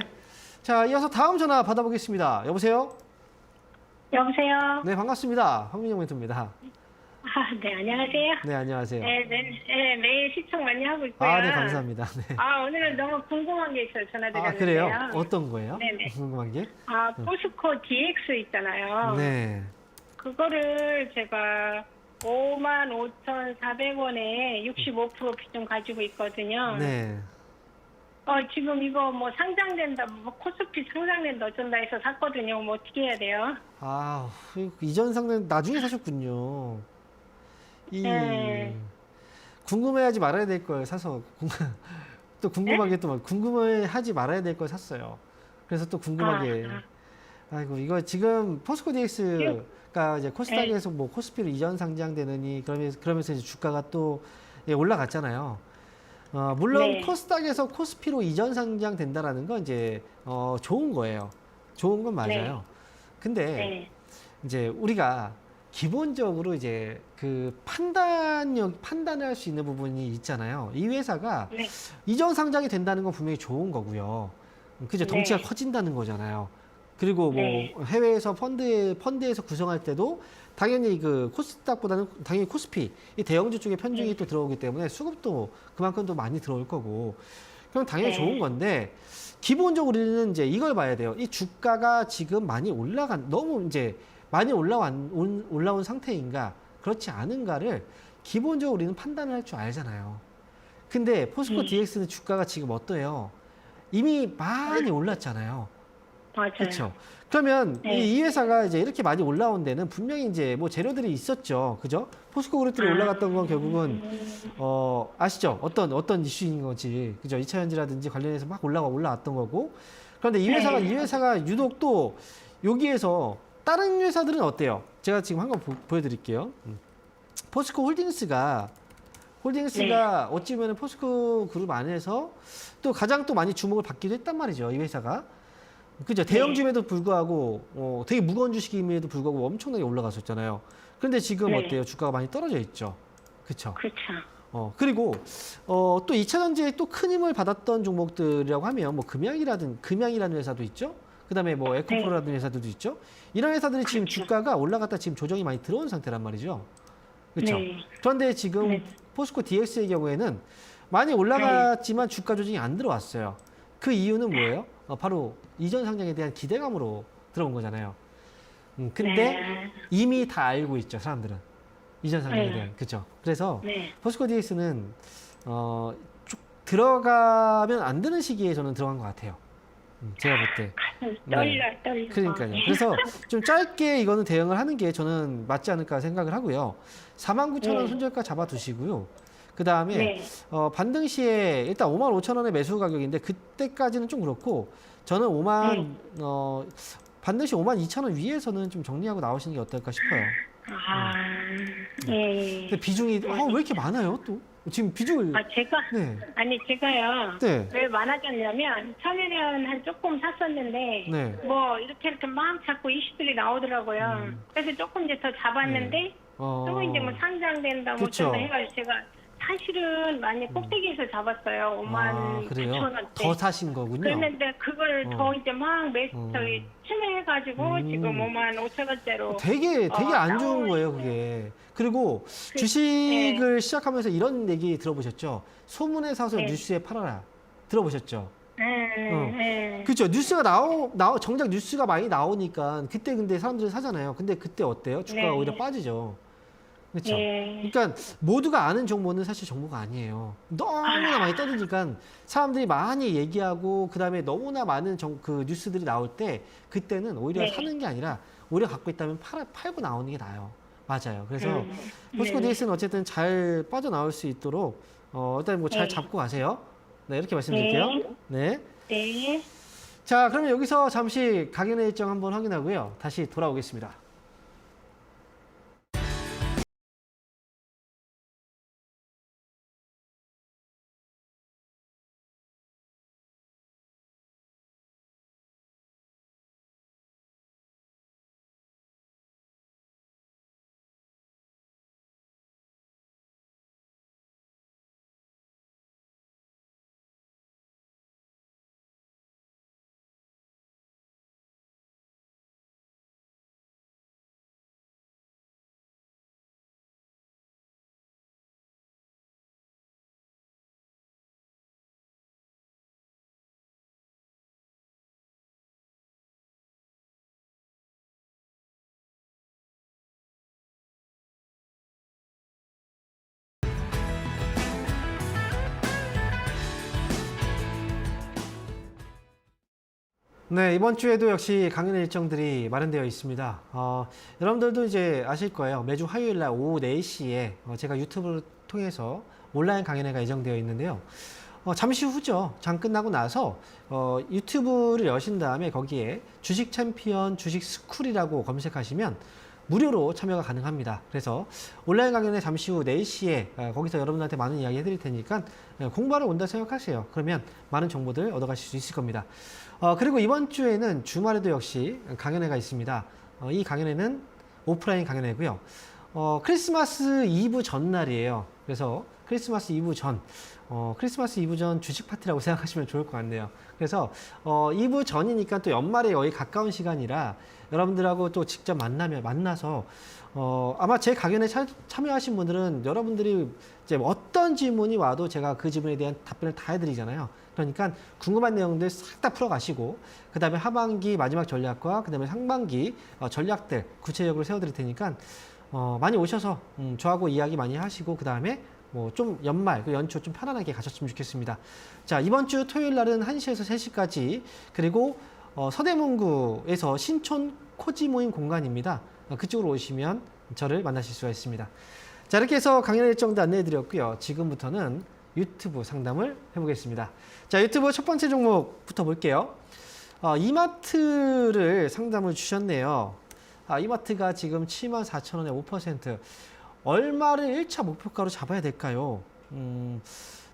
자, 이어서 다음 전화 받아보겠습니다. 여보세요? 여보세요? 네, 반갑습니다. 황민영 멘토입니다. 네, 안녕하세요. 네, 안녕하세요. 네, 매일 시청 많이 하고 있고요. 아, 네, 감사합니다. 네. 오늘은 너무 궁금한 게 있어서 아, 전화드렸는데요. 그래요? 어떤 거예요? 네네. 궁금한 게? 포스코 DX 있잖아요. 네. 그거를 제가 55,400원에 65% 비중 가지고 있거든요. 네. 지금 이거 뭐 상장된다, 뭐 코스피 상장된다 어쩐다 해서 샀거든요. 뭐 어떻게 해야 돼요? 아, 이전 상담 나중에 사셨군요. 네. 궁금해하지 말아야 될 걸 사서 또 궁금한 게 또 궁금해하지 말아야 될 걸 샀어요. 그래서 또 궁금하게. 아이고, 이거 지금 포스코 DX가 이제 코스닥에서 뭐 코스피로 이전 상장되느니 그러면서 이제 주가가 또 올라갔잖아요. 물론 네. 코스닥에서 코스피로 이전 상장된다라는 건 이제 좋은 거예요. 좋은 건 맞아요. 근데 네. 이제 우리가 기본적으로 이제 그 판단을 할 수 있는 부분이 있잖아요. 이 회사가 네. 이전 상장이 된다는 건 분명히 좋은 거고요. 그죠? 덩치가 네. 커진다는 거잖아요. 그리고 뭐 네. 해외에서 펀드에서 구성할 때도 당연히 그 코스닥보다는 당연히 코스피 이 대형주 쪽에 편중이 네. 또 들어오기 때문에 수급도 그만큼 더 많이 들어올 거고 그럼 당연히 네. 좋은 건데 기본적으로 우리는 이제 이걸 봐야 돼요. 이 주가가 지금 너무 이제 많이 올라온 상태인가 그렇지 않은가를 기본적으로 우리는 판단을 할 줄 알잖아요. 근데 포스코 DX는 주가가 지금 어때요? 이미 많이 올랐잖아요. 맞아요. 그렇죠. 그러면 네. 이 회사가 이제 이렇게 많이 올라온 데는 분명히 이제 뭐 재료들이 있었죠. 그죠? 포스코 그룹들이 올라갔던 건 결국은 아시죠? 어떤 이슈인 거지. 그죠? 2차 전지라든지 관련해서 막 올라왔던 거고. 그런데 이 회사가 유독 또 여기에서 다른 회사들은 어때요? 제가 지금 한번 보여드릴게요. 포스코 홀딩스가 어찌 보면 포스코 그룹 안에서 또 가장 또 많이 주목을 받기도 했단 말이죠. 이 회사가. 그죠? 대형주임에도 불구하고 되게 무거운 주식임에도 불구하고 엄청나게 올라갔었잖아요. 그런데 지금 네. 어때요? 주가가 많이 떨어져 있죠. 그렇죠. 그렇죠. 그리고 또 2차 전지에 또 큰 힘을 받았던 종목들이라고 하면 뭐 금양이라는 회사도 있죠. 그다음에 뭐 에코프로라는 회사들도 있죠. 이런 회사들이 지금 그렇죠. 주가가 올라갔다 지금 조정이 많이 들어온 상태란 말이죠. 그렇죠. 네. 그런데 지금 네. 포스코 DX의 경우에는 많이 올라갔지만 주가 조정이 안 들어왔어요. 그 이유는 뭐예요? 바로 이전 상장에 대한 기대감으로 들어온 거잖아요. 근데 네. 이미 다 알고 있죠, 사람들은. 이전 상장에 네. 대한. 그죠? 그래서 네. 포스코 DX는 쭉 들어가면 안 되는 시기에 저는 들어간 것 같아요. 제가 볼 때. 떨려. 그러니까요. 그래서 좀 짧게 이거는 대응을 하는 게 저는 맞지 않을까 생각을 하고요. 49,000원 손절가 잡아두시고요. 그 다음에 네. 반등 시에 일단 55,000원의 매수 가격인데 그때까지는 좀 그렇고 저는 반등 시 52,000원 위에서는 좀 정리하고 나오시는 게 어떨까 싶어요. 예. 근데 비중이 왜 이렇게 많아요? 또 지금 비중을 네. 제가요. 네. 왜 많아졌냐면 처음에는 한 조금 샀었는데 네. 뭐 이렇게 막 자꾸 이슈들이 나오더라고요. 그래서 조금 이제 더 잡았는데 네. 또 이제 뭐 상장된다 뭐 그쵸. 어쩐다 해가지고 제가 사실은 많이 꼭대기에서 잡았어요. 59,000원대. 더 사신 거군요. 그랬는데 그걸 더 이제 막 저기 침해해가지고 지금 55,000원대로 되게 안 좋은 나오고 거예요, 그게. 그리고 주식을 시작하면서 이런 얘기 들어보셨죠? 소문에 사서 네. 뉴스에 팔아라. 들어보셨죠? 네. 그렇죠. 뉴스가 정작 뉴스가 많이 나오니까 그때 근데 사람들이 사잖아요. 근데 그때 어때요? 주가가 네. 오히려 빠지죠. 그렇죠. 네. 그러니까 모두가 아는 정보는 사실 정보가 아니에요. 너무나 많이 떠드니까 사람들이 많이 얘기하고 그다음에 너무나 많은 그 뉴스들이 나올 때 그때는 오히려 네. 사는 게 아니라 오히려 갖고 있다면 팔고 나오는 게 나아요. 맞아요. 그래서 포스코 네. DX는 어쨌든 잘 빠져나올 수 있도록 일단 뭐 잘 네. 잡고 가세요. 네, 이렇게 말씀드릴게요. 네. 네. 자, 그러면 여기서 잠시 강연의 일정 한번 확인하고요. 다시 돌아오겠습니다. 네, 이번 주에도 역시 강연 일정들이 마련되어 있습니다. 여러분들도 이제 아실 거예요. 매주 화요일 날 오후 4시에 제가 유튜브를 통해서 온라인 강연회가 예정되어 있는데요. 잠시 후죠. 장 끝나고 나서 유튜브를 여신 다음에 거기에 주식 챔피언 주식 스쿨이라고 검색하시면 무료로 참여가 가능합니다. 그래서 온라인 강연회 잠시 후 4시에 거기서 여러분들한테 많은 이야기 해드릴 테니까 공부하러 온다 생각하세요. 그러면 많은 정보들 얻어가실 수 있을 겁니다. 그리고 이번 주에는 주말에도 역시 강연회가 있습니다. 이 강연회는 오프라인 강연회고요. 크리스마스 이브 전날이에요. 그래서 크리스마스 이브 전 주식 파티라고 생각하시면 좋을 것 같네요. 그래서 이브 전이니까 또 연말에 거의 가까운 시간이라 여러분들하고 또 직접 만나서 아마 제 강연에 참여하신 분들은 여러분들이 이제 어떤 질문이 와도 제가 그 질문에 대한 답변을 다 해드리잖아요. 그러니까 궁금한 내용들 싹 다 풀어가시고 그 다음에 하반기 마지막 전략과 그 다음에 상반기 전략들 구체적으로 세워드릴 테니까 많이 오셔서 저하고 이야기 많이 하시고 그 다음에 뭐 좀 연말, 그 연초 좀 편안하게 가셨으면 좋겠습니다. 자, 이번 주 토요일 날은 1시에서 3시까지 그리고 서대문구에서 신촌 코지 모임 공간입니다. 그쪽으로 오시면 저를 만나실 수가 있습니다. 자, 이렇게 해서 강연 일정도 안내해 드렸고요. 지금부터는 유튜브 상담을 해보겠습니다. 자, 유튜브 첫 번째 종목부터 볼게요. 이마트를 상담을 주셨네요. 이마트가 지금 74,000원에 5%. 얼마를 1차 목표가로 잡아야 될까요?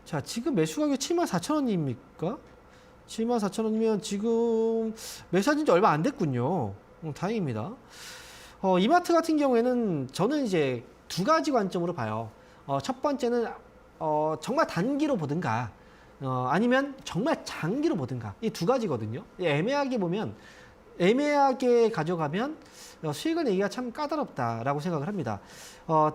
자, 지금 매수 가격이 74,000원입니까? 74,000원이면 지금 매수한 지 얼마 안 됐군요. 다행입니다. 이마트 같은 경우에는 저는 이제 두 가지 관점으로 봐요. 첫 번째는 정말 단기로 보든가 아니면 정말 장기로 보든가 이 두 가지거든요. 애매하게 가져가면 수익을 내기가 참 까다롭다라고 생각을 합니다.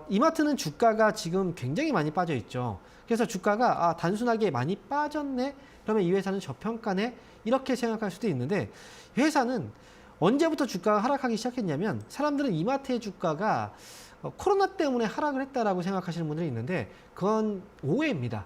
이마트는 주가가 지금 굉장히 많이 빠져 있죠. 그래서 주가가 단순하게 많이 빠졌네? 그러면 이 회사는 저평가네? 이렇게 생각할 수도 있는데 회사는 언제부터 주가가 하락하기 시작했냐면 사람들은 이마트의 주가가 코로나 때문에 하락을 했다라고 생각하시는 분들이 있는데 그건 오해입니다.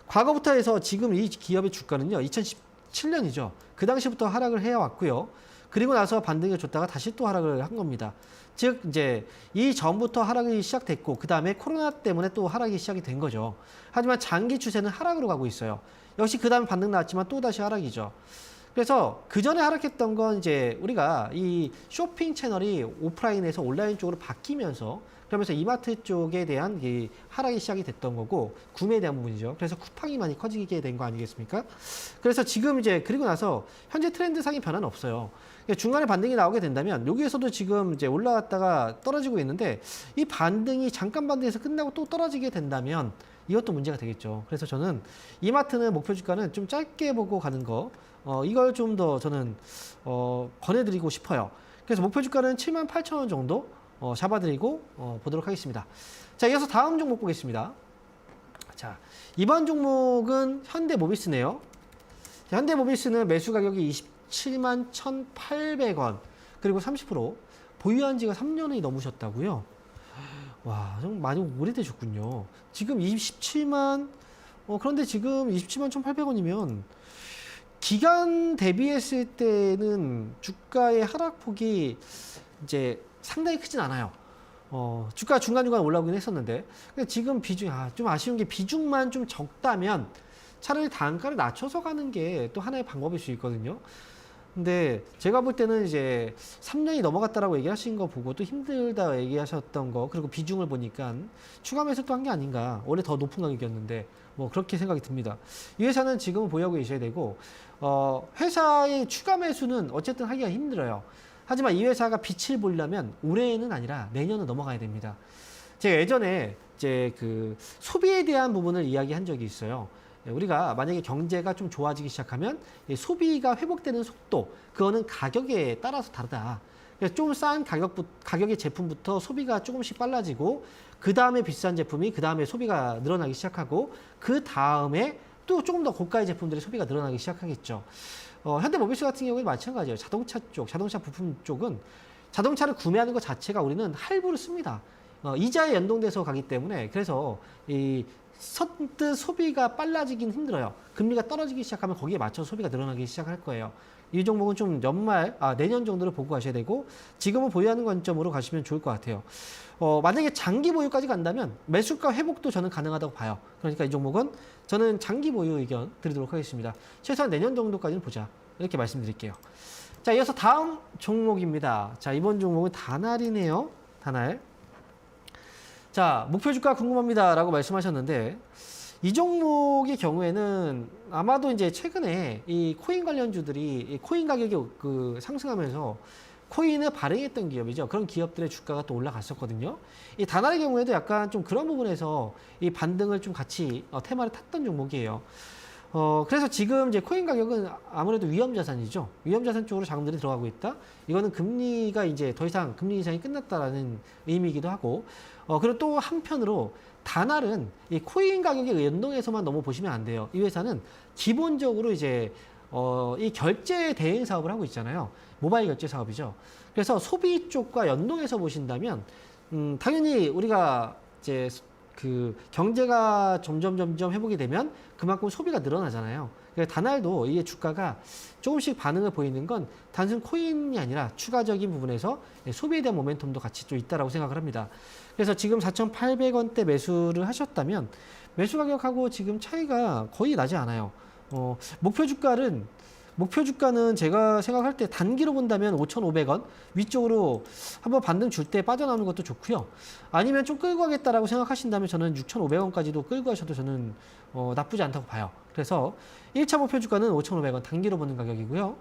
과거부터 해서 지금 이 기업의 주가는요 2017년이죠. 그 당시부터 하락을 해왔고요. 그리고 나서 반등을 줬다가 다시 또 하락을 한 겁니다. 즉 이제 이 전부터 하락이 시작됐고 그 다음에 코로나 때문에 또 하락이 시작이 된 거죠. 하지만 장기 추세는 하락으로 가고 있어요. 역시 그 다음에 반등 나왔지만 또 다시 하락이죠. 그래서 그 전에 하락했던 건 이제 우리가 이 쇼핑 채널이 오프라인에서 온라인 쪽으로 바뀌면서 그러면서 이마트 쪽에 대한 이 하락이 시작이 됐던 거고 구매에 대한 부분이죠. 그래서 쿠팡이 많이 커지게 된 거 아니겠습니까? 그래서 지금 이제 그리고 나서 현재 트렌드상의 변화는 없어요. 중간에 반등이 나오게 된다면 여기에서도 지금 이제 올라갔다가 떨어지고 있는데 이 반등이 잠깐 반등에서 끝나고 또 떨어지게 된다면 이것도 문제가 되겠죠. 그래서 저는 이마트는 목표 주가는 좀 짧게 보고 가는 거 이걸 좀 더 저는 권해드리고 싶어요. 그래서 목표 주가는 78,000원 정도 잡아드리고 보도록 하겠습니다. 자, 이어서 다음 종목 보겠습니다. 자, 이번 종목은 현대모비스네요. 현대모비스는 매수 가격이 27만 1,800원 그리고 30% 보유한 지가 3년이 넘으셨다고요? 와, 좀 많이 오래되셨군요. 지금 27만 그런데 지금 27만 1,800원이면 기간 대비했을 때는 주가의 하락폭이 이제 상당히 크진 않아요. 주가 중간중간 올라오긴 했었는데 지금 비중 좀 아쉬운 게 비중만 좀 적다면 차라리 단가를 낮춰서 가는 게 또 하나의 방법일 수 있거든요. 근데 제가 볼 때는 이제 3년이 넘어갔다라고 얘기하신 거 보고 또 힘들다 얘기하셨던 거 그리고 비중을 보니까 추가 매수 또 한 게 아닌가. 원래 더 높은 가격이었는데 뭐 그렇게 생각이 듭니다. 이 회사는 지금은 보유하고 계셔야 되고 회사의 추가 매수는 어쨌든 하기가 힘들어요. 하지만 이 회사가 빛을 보려면 올해는 아니라 내년은 넘어가야 됩니다. 제가 예전에 이제 그 소비에 대한 부분을 이야기한 적이 있어요. 우리가 만약에 경제가 좀 좋아지기 시작하면 소비가 회복되는 속도, 그거는 가격에 따라서 다르다. 좀 싼 가격의 제품부터 소비가 조금씩 빨라지고 그 다음에 비싼 제품이 그 다음에 소비가 늘어나기 시작하고 그 다음에 또 조금 더 고가의 제품들의 소비가 늘어나기 시작하겠죠. 현대모비스 같은 경우는 마찬가지예요. 자동차 쪽, 자동차 부품 쪽은 자동차를 구매하는 것 자체가 우리는 할부를 씁니다. 이자에 연동돼서 가기 때문에 그래서 이 선뜻 소비가 빨라지긴 힘들어요. 금리가 떨어지기 시작하면 거기에 맞춰서 소비가 늘어나기 시작할 거예요. 이 종목은 좀 내년 정도를 보고 가셔야 되고 지금은 보유하는 관점으로 가시면 좋을 것 같아요. 만약에 장기 보유까지 간다면 매수가 회복도 저는 가능하다고 봐요. 그러니까 이 종목은 저는 장기 보유 의견 드리도록 하겠습니다. 최소한 내년 정도까지는 보자. 이렇게 말씀드릴게요. 자, 이어서 다음 종목입니다. 자, 이번 종목은 다날이네요. 다날. 자, 목표 주가 궁금합니다. 라고 말씀하셨는데, 이 종목의 경우에는 아마도 이제 최근에 이 코인 관련주들이 이 코인 가격이 상승하면서 코인을 발행했던 기업이죠. 그런 기업들의 주가가 또 올라갔었거든요. 이 다날의 경우에도 약간 좀 그런 부분에서 이 반등을 좀 같이 테마를 탔던 종목이에요. 그래서 지금 이제 코인 가격은 아무래도 위험자산이죠. 위험자산 쪽으로 자금들이 들어가고 있다. 이거는 금리가 이제 더 이상 금리 인상이 끝났다라는 의미이기도 하고, 그리고 또 한편으로 다날은 이 코인 가격에 연동해서만 너무 보시면 안 돼요. 이 회사는 기본적으로 이제 이 결제 대행 사업을 하고 있잖아요. 모바일 결제 사업이죠. 그래서 소비 쪽과 연동해서 보신다면, 당연히 우리가 이제 그 경제가 점점 회복이 되면 그만큼 소비가 늘어나잖아요. 그래서 다날도 이 주가가 조금씩 반응을 보이는 건 단순 코인이 아니라 추가적인 부분에서 소비에 대한 모멘텀도 같이 좀 있다라고 생각을 합니다. 그래서 지금 4,800원대 매수를 하셨다면 매수 가격하고 지금 차이가 거의 나지 않아요. 목표 주가는 제가 생각할 때 단기로 본다면 5,500원 위쪽으로 한번 반등 줄 때 빠져나오는 것도 좋고요. 아니면 좀 끌고 가겠다라고 생각하신다면 저는 6,500원까지도 끌고 가셔도 저는 나쁘지 않다고 봐요. 그래서 1차 목표 주가는 5,500원 단기로 보는 가격이고요.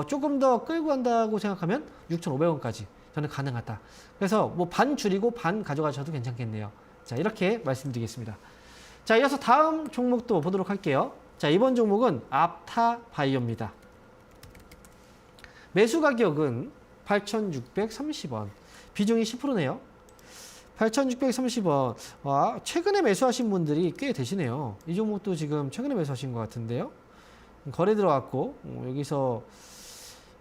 조금 더 끌고 간다고 생각하면 6,500원까지 저는 가능하다. 그래서 뭐 반 줄이고 반 가져가셔도 괜찮겠네요. 자, 이렇게 말씀드리겠습니다. 자, 이어서 다음 종목도 보도록 할게요. 자, 이번 종목은 앞타바이오입니다. 매수 가격은 8,630원. 비중이 10%네요. 8,630원. 와, 최근에 매수하신 분들이 꽤 되시네요. 이 종목도 지금 최근에 매수하신 것 같은데요. 거래 들어갔고, 여기서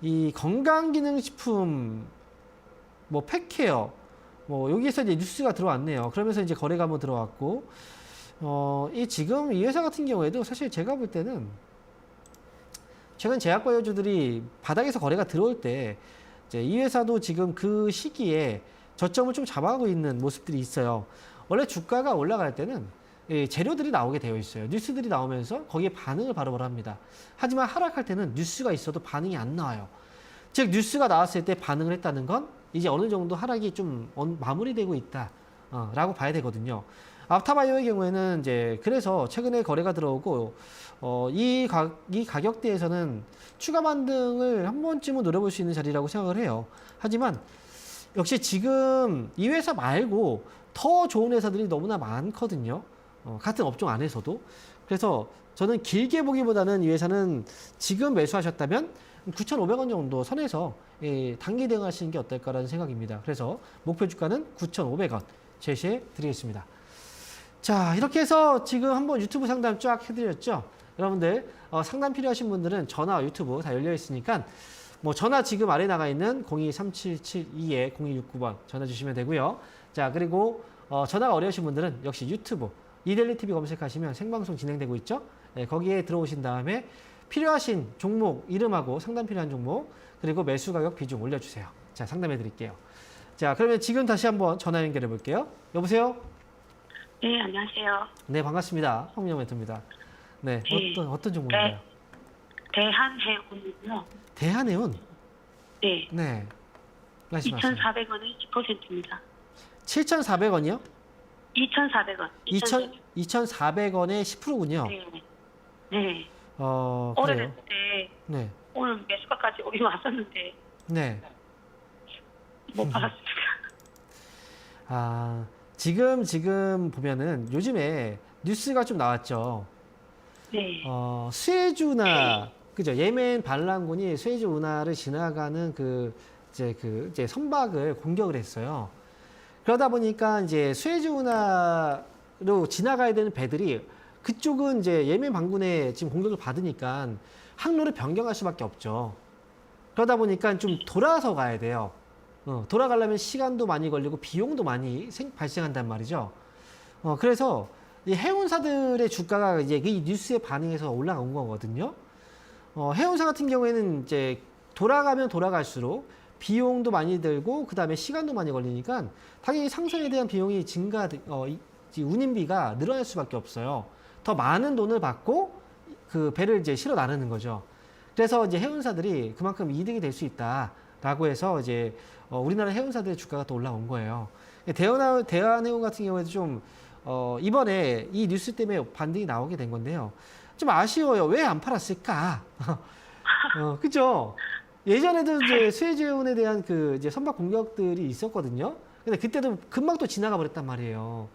이 건강기능식품, 뭐 펫케어, 뭐 여기에서 이제 뉴스가 들어왔네요. 그러면서 이제 거래가 한번 들어왔고, 지금 이 회사 같은 경우에도 사실 제가 볼 때는 최근 제약바이오주들이 바닥에서 거래가 들어올 때 이제 이 회사도 지금 그 시기에 저점을 좀 잡아가고 있는 모습들이 있어요. 원래 주가가 올라갈 때는 재료들이 나오게 되어 있어요. 뉴스들이 나오면서 거기에 반응을 바로바로 합니다. 하지만 하락할 때는 뉴스가 있어도 반응이 안 나와요. 즉 뉴스가 나왔을 때 반응을 했다는 건 이제 어느 정도 하락이 좀 마무리되고 있다 라고 봐야 되거든요. 앞타바이오의 경우에는 이제 그래서 최근에 거래가 들어오고 이 가격대에서는 추가 반등을 한 번쯤은 노려볼 수 있는 자리라고 생각을 해요. 하지만 역시 지금 이 회사 말고 더 좋은 회사들이 너무나 많거든요. 같은 업종 안에서도. 그래서 저는 길게 보기보다는 이 회사는 지금 매수하셨다면 9,500원 정도 선에서 단기 대응하시는 게 어떨까라는 생각입니다. 그래서 목표 주가는 9,500원 제시해 드리겠습니다. 자, 이렇게 해서 지금 한번 유튜브 상담 쫙 해드렸죠. 여러분들 상담 필요하신 분들은 전화, 유튜브 다 열려 있으니까 뭐 전화 지금 아래 나가 있는 023772-0269번 전화 주시면 되고요. 자, 그리고 전화가 어려우신 분들은 역시 유튜브 이데일리TV 검색하시면 생방송 진행되고 있죠. 네, 거기에 들어오신 다음에 필요하신 종목 이름하고 상담 필요한 종목 그리고 매수 가격 비중 올려주세요. 자, 상담해 드릴게요. 자, 그러면 지금 다시 한번 전화 연결해 볼게요. 여보세요? 네, 안녕하세요. 네, 반갑습니다. 황민영 멘토입니다. 네, 네. 어떤 종목인가요? 네. 대한해운이요. 대한해운? 네. 네. 말씀하세요. 2,400원에 10%입니다. 7,400원이요? 2,400원. 2,400원에 10%군요. 네. 네. 그래요. 오래됐는데 네. 오늘 매수가까지 오긴 왔었는데 네. 못 받았습니다. 지금 보면은 요즘에 뉴스가 좀 나왔죠. 네. 수에즈 운하, 그죠? 예멘 반란군이 수에즈 운하를 지나가는 이제 선박을 공격을 했어요. 그러다 보니까 이제 수에즈 운하로 지나가야 되는 배들이 그쪽은 이제 예멘 반군의 지금 공격을 받으니까 항로를 변경할 수밖에 없죠. 그러다 보니까 좀 돌아서 가야 돼요. 돌아가려면 시간도 많이 걸리고 비용도 많이 발생한단 말이죠. 그래서 이 해운사들의 주가가 이제 이 뉴스에 반응해서 올라온 거거든요. 해운사 같은 경우에는 이제 돌아가면 돌아갈수록 비용도 많이 들고 그다음에 시간도 많이 걸리니까 당연히 상선에 대한 비용이 이 운임비가 늘어날 수밖에 없어요. 더 많은 돈을 받고 그 배를 이제 실어 나르는 거죠. 그래서 이제 해운사들이 그만큼 이득이 될 수 있다라고 해서 이제 우리나라 해운사들의 주가가 또 올라온 거예요. 대한해운 같은 경우에도 좀 이번에 이 뉴스 때문에 반등이 나오게 된 건데요. 좀 아쉬워요. 왜 안 팔았을까? 그죠? 예전에도 이제 수혜지해운에 대한 그 이제 선박 공격들이 있었거든요. 근데 그때도 금방 또 지나가 버렸단 말이에요.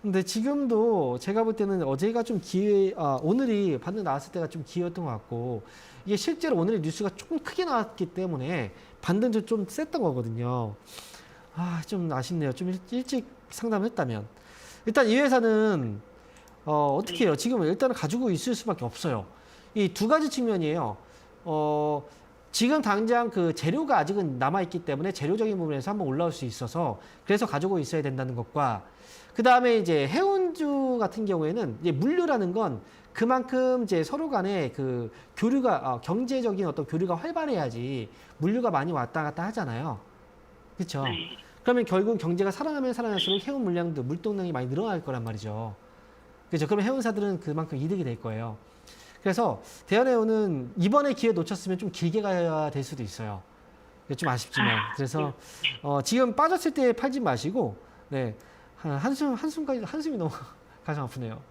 근데 지금도 제가 볼 때는 어제가 좀 오늘이 반등 나왔을 때가 좀 기회였던 것 같고, 이게 실제로 오늘의 뉴스가 조금 크게 나왔기 때문에 반등도 좀 셌던 거거든요. 좀 아쉽네요. 좀 일찍 상담을 했다면. 일단 이 회사는 어떻게 해요? 지금 일단은 가지고 있을 수밖에 없어요. 이 두 가지 측면이에요. 지금 당장 그 재료가 아직은 남아있기 때문에 재료적인 부분에서 한번 올라올 수 있어서 그래서 가지고 있어야 된다는 것과 그 다음에 이제 해운주 같은 경우에는 이제 물류라는 건 그만큼 이제 서로 간에 그 교류가, 경제적인 어떤 교류가 활발해야지 물류가 많이 왔다 갔다 하잖아요. 그렇죠? 네. 그러면 결국 경제가 살아나면 살아날수록 해운 물량도 물동량이 많이 늘어날 거란 말이죠. 그렇죠? 그러면 해운사들은 그만큼 이득이 될 거예요. 그래서 대한해운은 이번에 기회 놓쳤으면 좀 길게 가야 될 수도 있어요. 좀 아쉽지만. 그래서 지금 빠졌을 때 팔지 마시고, 네, 한숨이 너무 가장 아프네요.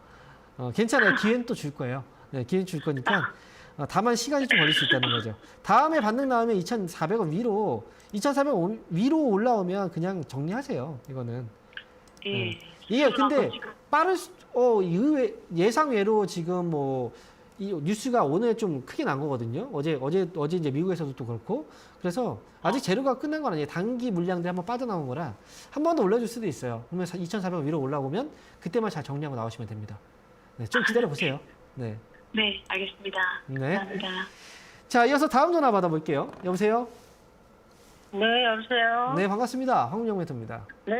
괜찮아요. 기회는 또 줄 거예요. 네, 기회는 줄 거니까. 다만 시간이 좀 걸릴 수 있다는 거죠. 다음에 반등 나오면 2,400원 위로, 2,400원 위로 올라오면 그냥 정리하세요. 이거는. 예. 이게 근데 지금 예상외로 지금 이 뉴스가 오늘 좀 크게 난 거거든요. 어제 이제 미국에서도 또 그렇고. 그래서 아직 재료가 끝난 건 아니에요. 단기 물량들이 한번 빠져나온 거라 한 번 더 올려줄 수도 있어요. 그러면 2,400원 위로 올라오면 그때만 잘 정리하고 나오시면 됩니다. 네, 좀 기다려 보세요. 네. 네, 알겠습니다. 네. 감사합니다. 자, 이어서 다음 전화 받아볼게요. 여보세요? 네, 여보세요? 네, 반갑습니다. 황문영 멘토입니다. 네,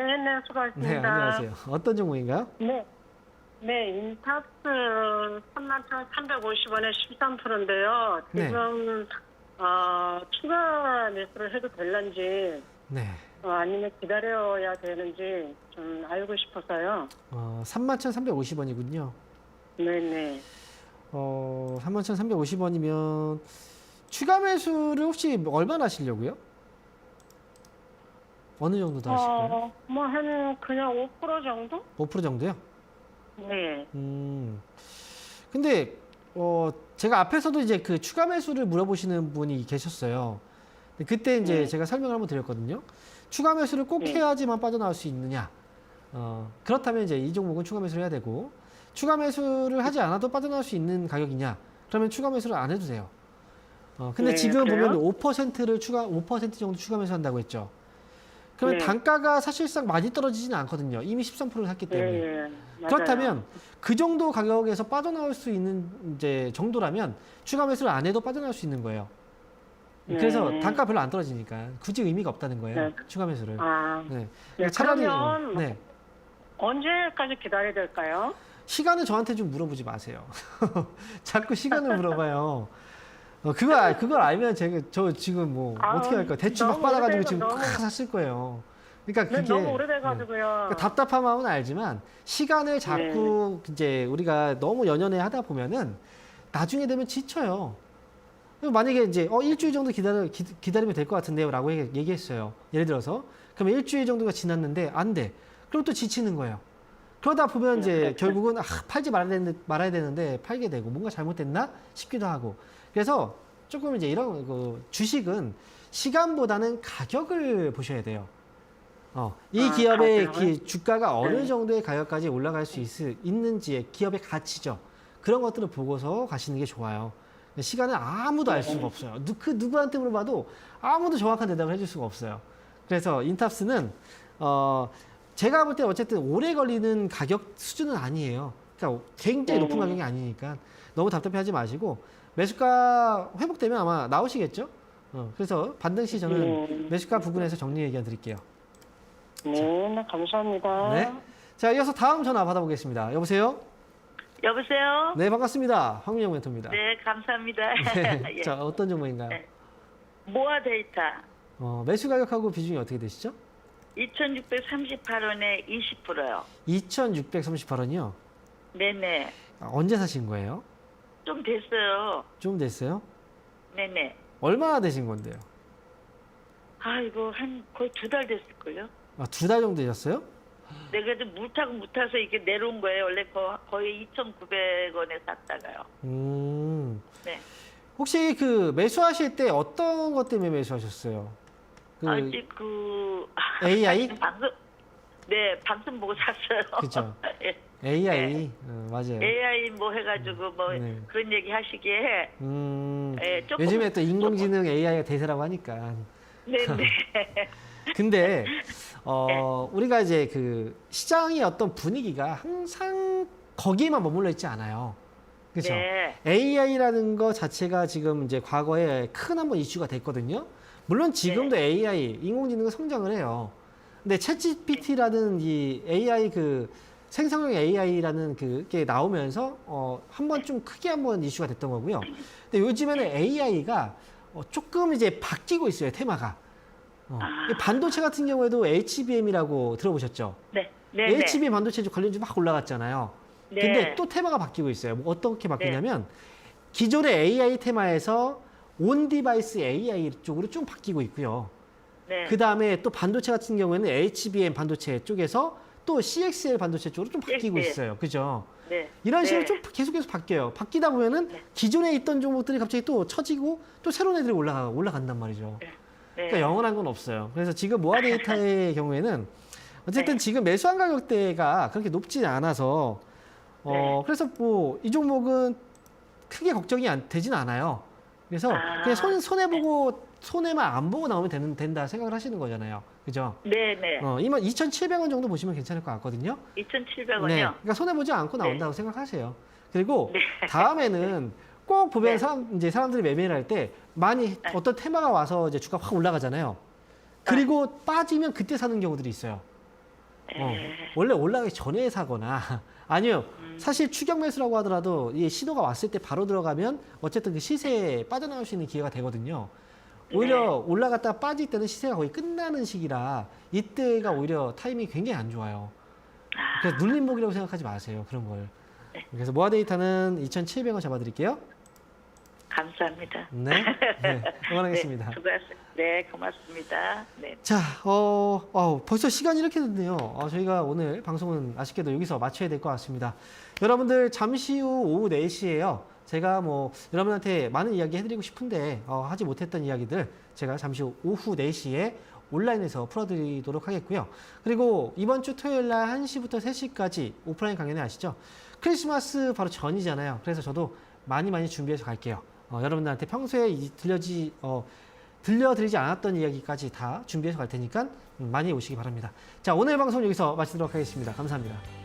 수고하셨습니다. 네, 안녕하세요. 어떤 종목인가요? 네, 인탑스 31,350원에 13%인데요. 네. 지금 추가 매수를 해도 될런지 네. 아니면 기다려야 되는지 좀 알고 싶어서요. 31,350원이군요. 네네. 31,350원이면 추가 매수를 혹시 얼마나 하시려고요? 어느 정도 더 하실까요? 그냥 5% 정도? 5% 정도요? 네. 근데 제가 앞에서도 이제 그 추가 매수를 물어보시는 분이 계셨어요. 근데 그때 이제 네. 제가 설명을 한번 드렸거든요. 추가 매수를 꼭 네. 해야지만 빠져나올 수 있느냐? 그렇다면 이제 이 종목은 추가 매수를 해야 되고, 추가 매수를 하지 않아도 빠져나올 수 있는 가격이냐? 그러면 추가 매수를 안 해도 돼요. 근데 네, 지금 그래요? 보면 5% 정도 추가 매수한다고 했죠. 그러면 네. 단가가 사실상 많이 떨어지지는 않거든요. 이미 13%를 샀기 때문에. 네, 맞아요. 그렇다면 그 정도 가격에서 빠져나올 수 있는 이제 정도라면 추가 매수를 안 해도 빠져나올 수 있는 거예요. 그래서 네. 단가 별로 안 떨어지니까 굳이 의미가 없다는 거예요. 네. 추가 매수를. 네, 차라리 그러면 네. 언제까지 기다려야 될까요? 시간을 저한테 좀 물어보지 마세요. 자꾸 시간을 물어봐요. 그걸 알면 저 지금 어떻게 할까요? 대출 막 너무 받아가지고 오래돼서 지금 너무- 꽉 샀을 거예요. 그러니까 네, 그게 너무 오래돼가지고요. 그러니까 답답한 마음은 알지만 시간을 자꾸 이제 우리가 너무 연연해 하다 보면은 나중에 되면 지쳐요. 만약에 이제 일주일 정도 기다리면 될 것 같은데요라고 얘기했어요. 예를 들어서 그러면 일주일 정도가 지났는데 안 돼. 그럼 또 지치는 거예요. 그러다 보면 이제 결국은 팔지 말아야 되는데 팔게 되고 뭔가 잘못됐나 싶기도 하고. 그래서 조금 이제 이런 주식은 시간보다는 가격을 보셔야 돼요. 이 기업의 주가가 어느 정도의 가격까지 올라갈 수 있는지의 기업의 가치죠. 그런 것들을 보고서 가시는 게 좋아요. 시간은 아무도 알 수가 없어요. 그 누구한테 물어봐도 아무도 정확한 대답을 해줄 수가 없어요. 그래서 인탑스는 제가 볼 때 어쨌든 오래 걸리는 가격 수준은 아니에요. 그러니까 굉장히 높은 가격이 아니니까 너무 답답해하지 마시고 매수가 회복되면 아마 나오시겠죠. 그래서 반등 시 저는 매수가 부근에서 정리 의견 드릴게요. 네, 감사합니다. 네. 자, 이어서 다음 전화 받아보겠습니다. 여보세요? 여보세요? 네, 반갑습니다. 황민영 멘토입니다. 네, 감사합니다. 네. 예. 자, 어떤 종목인가요? 네. 모아 데이터 매수 가격하고 비중이 어떻게 되시죠? 2,638원에 20%요. 2,638원이요. 네네. 언제 사신 거예요? 좀 됐어요. 좀 됐어요? 네네. 얼마나 되신 건데요? 아, 이거 거의 2달 됐을걸요? 2달 정도 되셨어요? 내가 좀 물 타서 이게 내려온 거예요. 원래 거의 2,900원에 샀다가요. 네. 혹시 그 매수하실 때 어떤 것 때문에 매수하셨어요? 아직 AI? 방송 보고 샀어요. 그죠. 예. AI? 맞아요. AI 뭐 해가지고 네. 그런 얘기 하시기에 예, 조금 요즘에 또 인공지능 AI가 대세라고 하니까. 네네. 근데 우리가 이제 그 시장의 어떤 분위기가 항상 거기에만 머물러 있지 않아요. 그렇죠? 네. AI라는 거 자체가 지금 이제 과거에 큰 한번 이슈가 됐거든요. 물론 지금도 AI, 인공지능은 성장을 해요. 근데 챗GPT라는 이 AI 그 생성형 AI라는 그게 나오면서 한번 좀 크게 한번 이슈가 됐던 거고요. 근데 요즘에는 AI가 조금 이제 바뀌고 있어요, 테마가. 이 반도체 같은 경우에도 HBM이라고 들어보셨죠? 네. 네. HBM 반도체 관련주 막 올라갔잖아요. 네. 근데 또 테마가 바뀌고 있어요. 뭐 어떻게 바뀌냐면 기존의 AI 테마에서 온 디바이스 AI 쪽으로 좀 바뀌고 있고요. 네. 그 다음에 또 반도체 같은 경우에는 HBM 반도체 쪽에서 또 CXL 반도체 쪽으로 좀 바뀌고 CXL. 있어요. 그죠? 네. 이런 식으로 네. 좀 계속해서 바뀌어요. 바뀌다 보면은 기존에 있던 종목들이 갑자기 또 처지고 또 새로운 애들이 올라간단 말이죠. 네. 그러니까 영원한 건 없어요. 그래서 지금 모아데이터의 경우에는 어쨌든 지금 매수한 가격대가 그렇게 높지 않아서 그래서 뭐 이 종목은 크게 걱정이 되진 않아요. 그래서 그냥 손해보고 손해만 안 보고 나오면 된다 생각을 하시는 거잖아요. 그죠? 네네. 이만 2,700원 정도 보시면 괜찮을 것 같거든요. 2,700원이요? 네. 그러니까 손해보지 않고 나온다고 생각하세요. 그리고 다음에는 꼭 보면 이제 사람들이 매매를 할 때 많이 어떤 테마가 와서 이제 주가 확 올라가잖아요. 그리고 빠지면 그때 사는 경우들이 있어요. 원래 올라가기 전에 사거나 아니요. 사실 추격 매수라고 하더라도 이 신호가 왔을 때 바로 들어가면 어쨌든 그 시세에 빠져나올 수 있는 기회가 되거든요. 오히려 올라갔다가 빠질 때는 시세가 거의 끝나는 시기라 이때가 오히려 타이밍이 굉장히 안 좋아요. 그래서 눌림목이라고 생각하지 마세요. 그런 걸. 그래서 모아데이터는 2,700원 잡아드릴게요. 감사합니다. 네. 응원하겠습니다. 네, 고맙습니다. 네. 자, 벌써 시간이 이렇게 됐네요. 저희가 오늘 방송은 아쉽게도 여기서 마쳐야 될 것 같습니다. 여러분들 잠시 후 오후 4시에요. 제가 뭐 여러분한테 많은 이야기 해드리고 싶은데 하지 못했던 이야기들 제가 잠시 후 오후 4시에 온라인에서 풀어드리도록 하겠고요. 그리고 이번 주 토요일 날 1시부터 3시까지 오프라인 강연회 아시죠? 크리스마스 바로 전이잖아요. 그래서 저도 많이 준비해서 갈게요. 여러분들한테 평소에 들려드리지 않았던 이야기까지 다 준비해서 갈 테니까 많이 오시기 바랍니다. 자, 오늘 방송 여기서 마치도록 하겠습니다. 감사합니다.